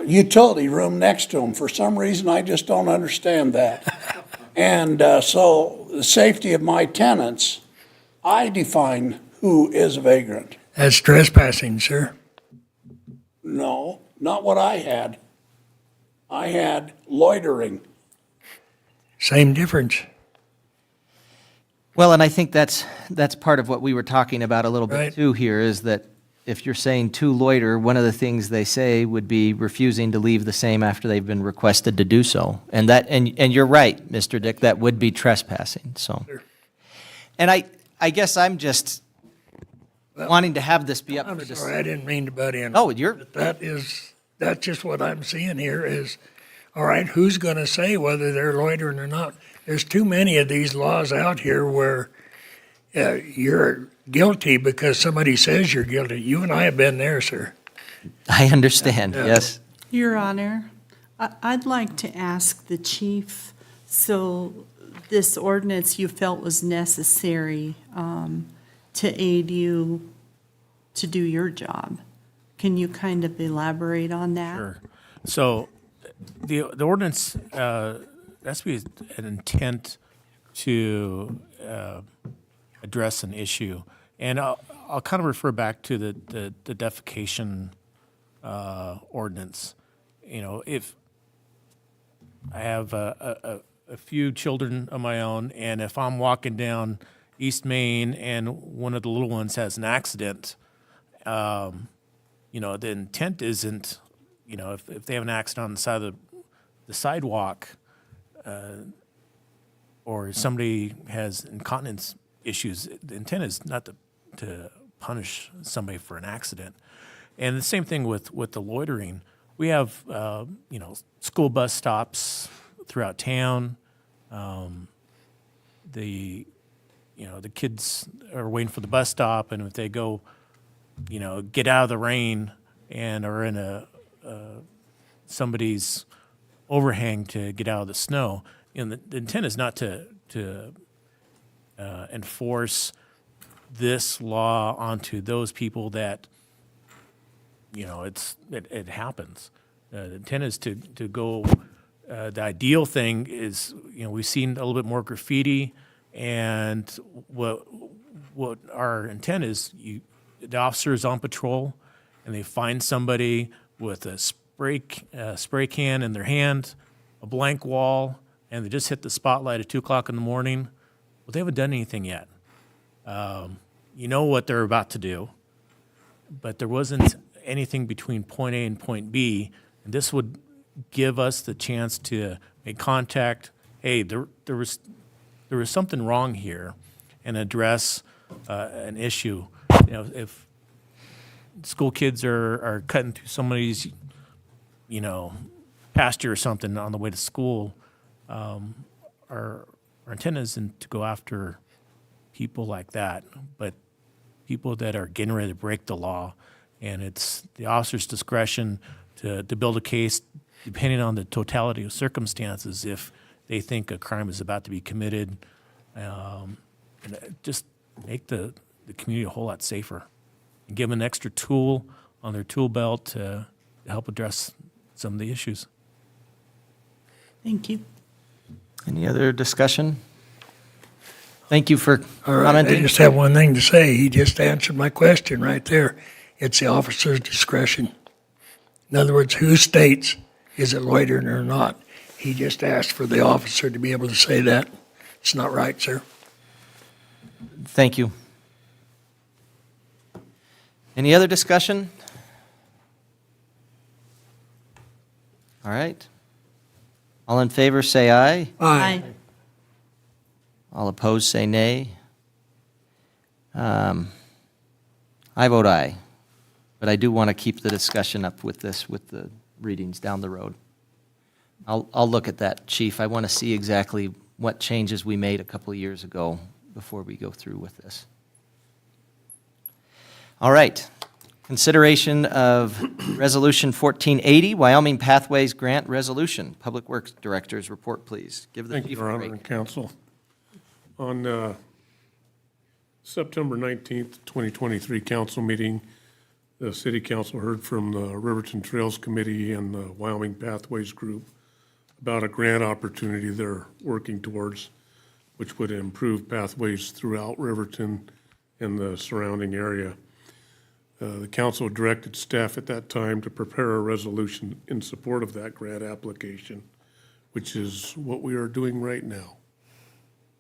utility room next to them. For some reason, I just don't understand that. And so the safety of my tenants, I define who is a vagrant. that's trespassing, sir. No, not what I had. I had loitering. Same difference. well, and I think that's part of what we were talking about a little bit Right. too here, is that if you're saying to loiter, one of the things they say would be refusing to leave the same after they've been requested to do so. And and you're right, Mr. Dick, that would be trespassing, so. Sure. And I guess I'm just wanting to have this be up I'm for sorry, I didn't mean to butt in. Oh, you're, But that's just what I'm seeing here is, all right, who's going to say whether they're loitering or not? There's too many of these laws out here where you're guilty because somebody says you're guilty. You and I have been there, sir. I understand, yes. Your Honor, I'd like to ask the chief, so this ordinance you felt was necessary to aid you to do your job. Can you kind of elaborate on that? Sure. So the ordinance, has to be an intent to address an issue. And I'll kind of refer back to the defecation ordinance. You know, if I have a few children of my own, and if I'm walking down East Main and one of the little ones has an accident, you know, the intent isn't, you know, if they have an accident on the side of the sidewalk, or somebody has incontinence issues, the intent is not to punish somebody for an accident. And the same thing with the loitering. We have, you know, school bus stops throughout town. You know, the kids are waiting for the bus stop, and if they go, you know, get out of the rain and are in somebody's overhang to get out of the snow, you know, the intent is not to enforce this law onto those people that, you know, it happens. The intent is to go. The ideal thing is, you know, we've seen a little bit more graffiti, and what our intent is, the officer is on patrol, and they find somebody with a spray can in their hand, a blank wall, and they just hit the spotlight at 2 o'clock in the morning. Well, they haven't done anything yet. You know what they're about to do, but there wasn't anything between point A and point B, and this would give us the chance to make contact. Hey, there was something wrong here, and address an issue. You know, if school kids are cutting through somebody's, you know, pasture or something on the way to school, our intent isn't to go after people like that, but people that are getting ready to break the law, and it's the officer's discretion to build a case depending on the totality of circumstances if they think a crime is about to be committed, and just make the community a whole lot safer and give them an extra tool on their tool belt to help address some of the issues. Thank you. Any other discussion? Thank you for All right, I commenting. just have one thing to say. He just answered my question right there. It's the officer's discretion. In other words, who states is it loitering or not? He just asked for the officer to be able to say that. It's not right, sir. Thank you. Any other discussion? All right. All in favor, say aye. Aye. All opposed, say nay. I vote aye, but I do want to keep the discussion up with this, with the readings down the road. I'll look at that, Chief. I want to see exactly what changes we made a couple of years ago before we go through with this. All right. Consideration of Resolution 1480, Wyoming Pathways Grant Resolution. Public Works Director's report, please. Give the Thank you, chief Your a Honor break. and Council. On September 19th, 2023 council meeting, the City Council heard from the Riverton Trails Committee and the Wyoming Pathways Group about a grant opportunity they're working towards, which would improve pathways throughout Riverton and the surrounding area. The council directed staff at that time to prepare a resolution in support of that grant application, which is what we are doing right now.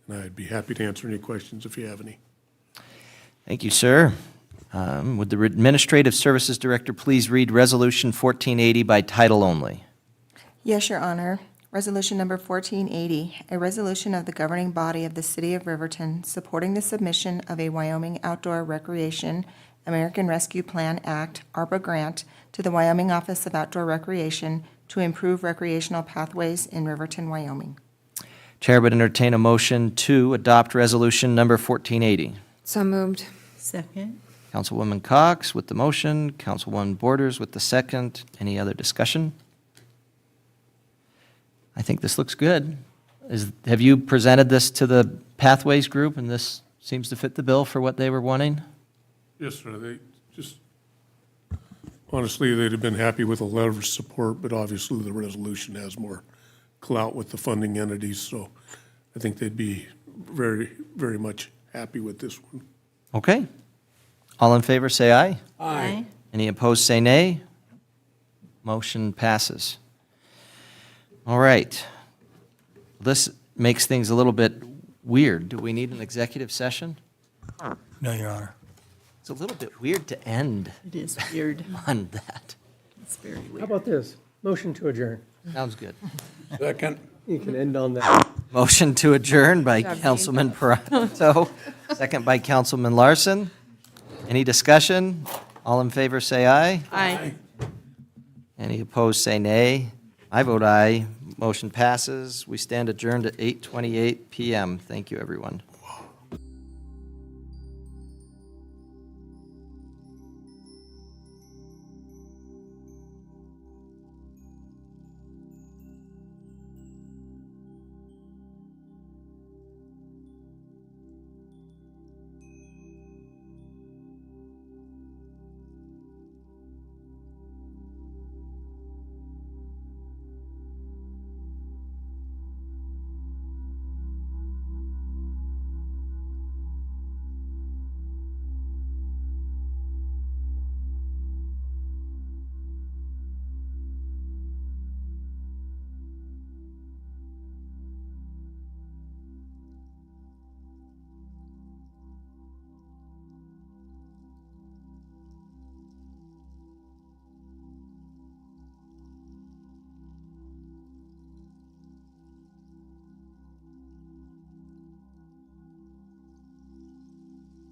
And I'd be happy to answer any questions if you have any. Thank you, sir. Would the Administrative Services Director please read Resolution 1480 by title only? Yes, Your Honor. Resolution number 1480, a resolution of the governing body of the City of Riverton supporting the submission of a Wyoming Outdoor Recreation American Rescue Plan Act, ARPA grant, to the Wyoming Office of Outdoor Recreation to improve recreational pathways in Riverton, Wyoming. Chair would entertain a motion to adopt Resolution number 1480. So moved. Second. Councilwoman Cox with the motion, Councilwoman Borders with the second. Any other discussion? I think this looks good. Have you presented this to the Pathways Group, and this seems to fit the bill for what they were wanting? Yes, sir. They just, honestly, they'd have been happy with a letter of support, but obviously the resolution has more clout with the funding entities, so I think they'd be very, very much happy with this one. Okay. All in favor, say aye. Aye. Any opposed, say nay. Motion passes. All right. This makes things a little bit weird. Do we need an executive session? No, Your Honor. It's a little bit weird to end It is weird. on that. It's very How weird. about this? Motion to adjourn. Sounds good. Second. You can end on that. Motion to adjourn by Good job, Councilman Paranto, second by Councilman Larson. Any discussion? All in favor, say aye. Aye. Any opposed, say nay. I vote aye. Motion passes. We stand adjourned at 8:28 PM. Thank you, everyone.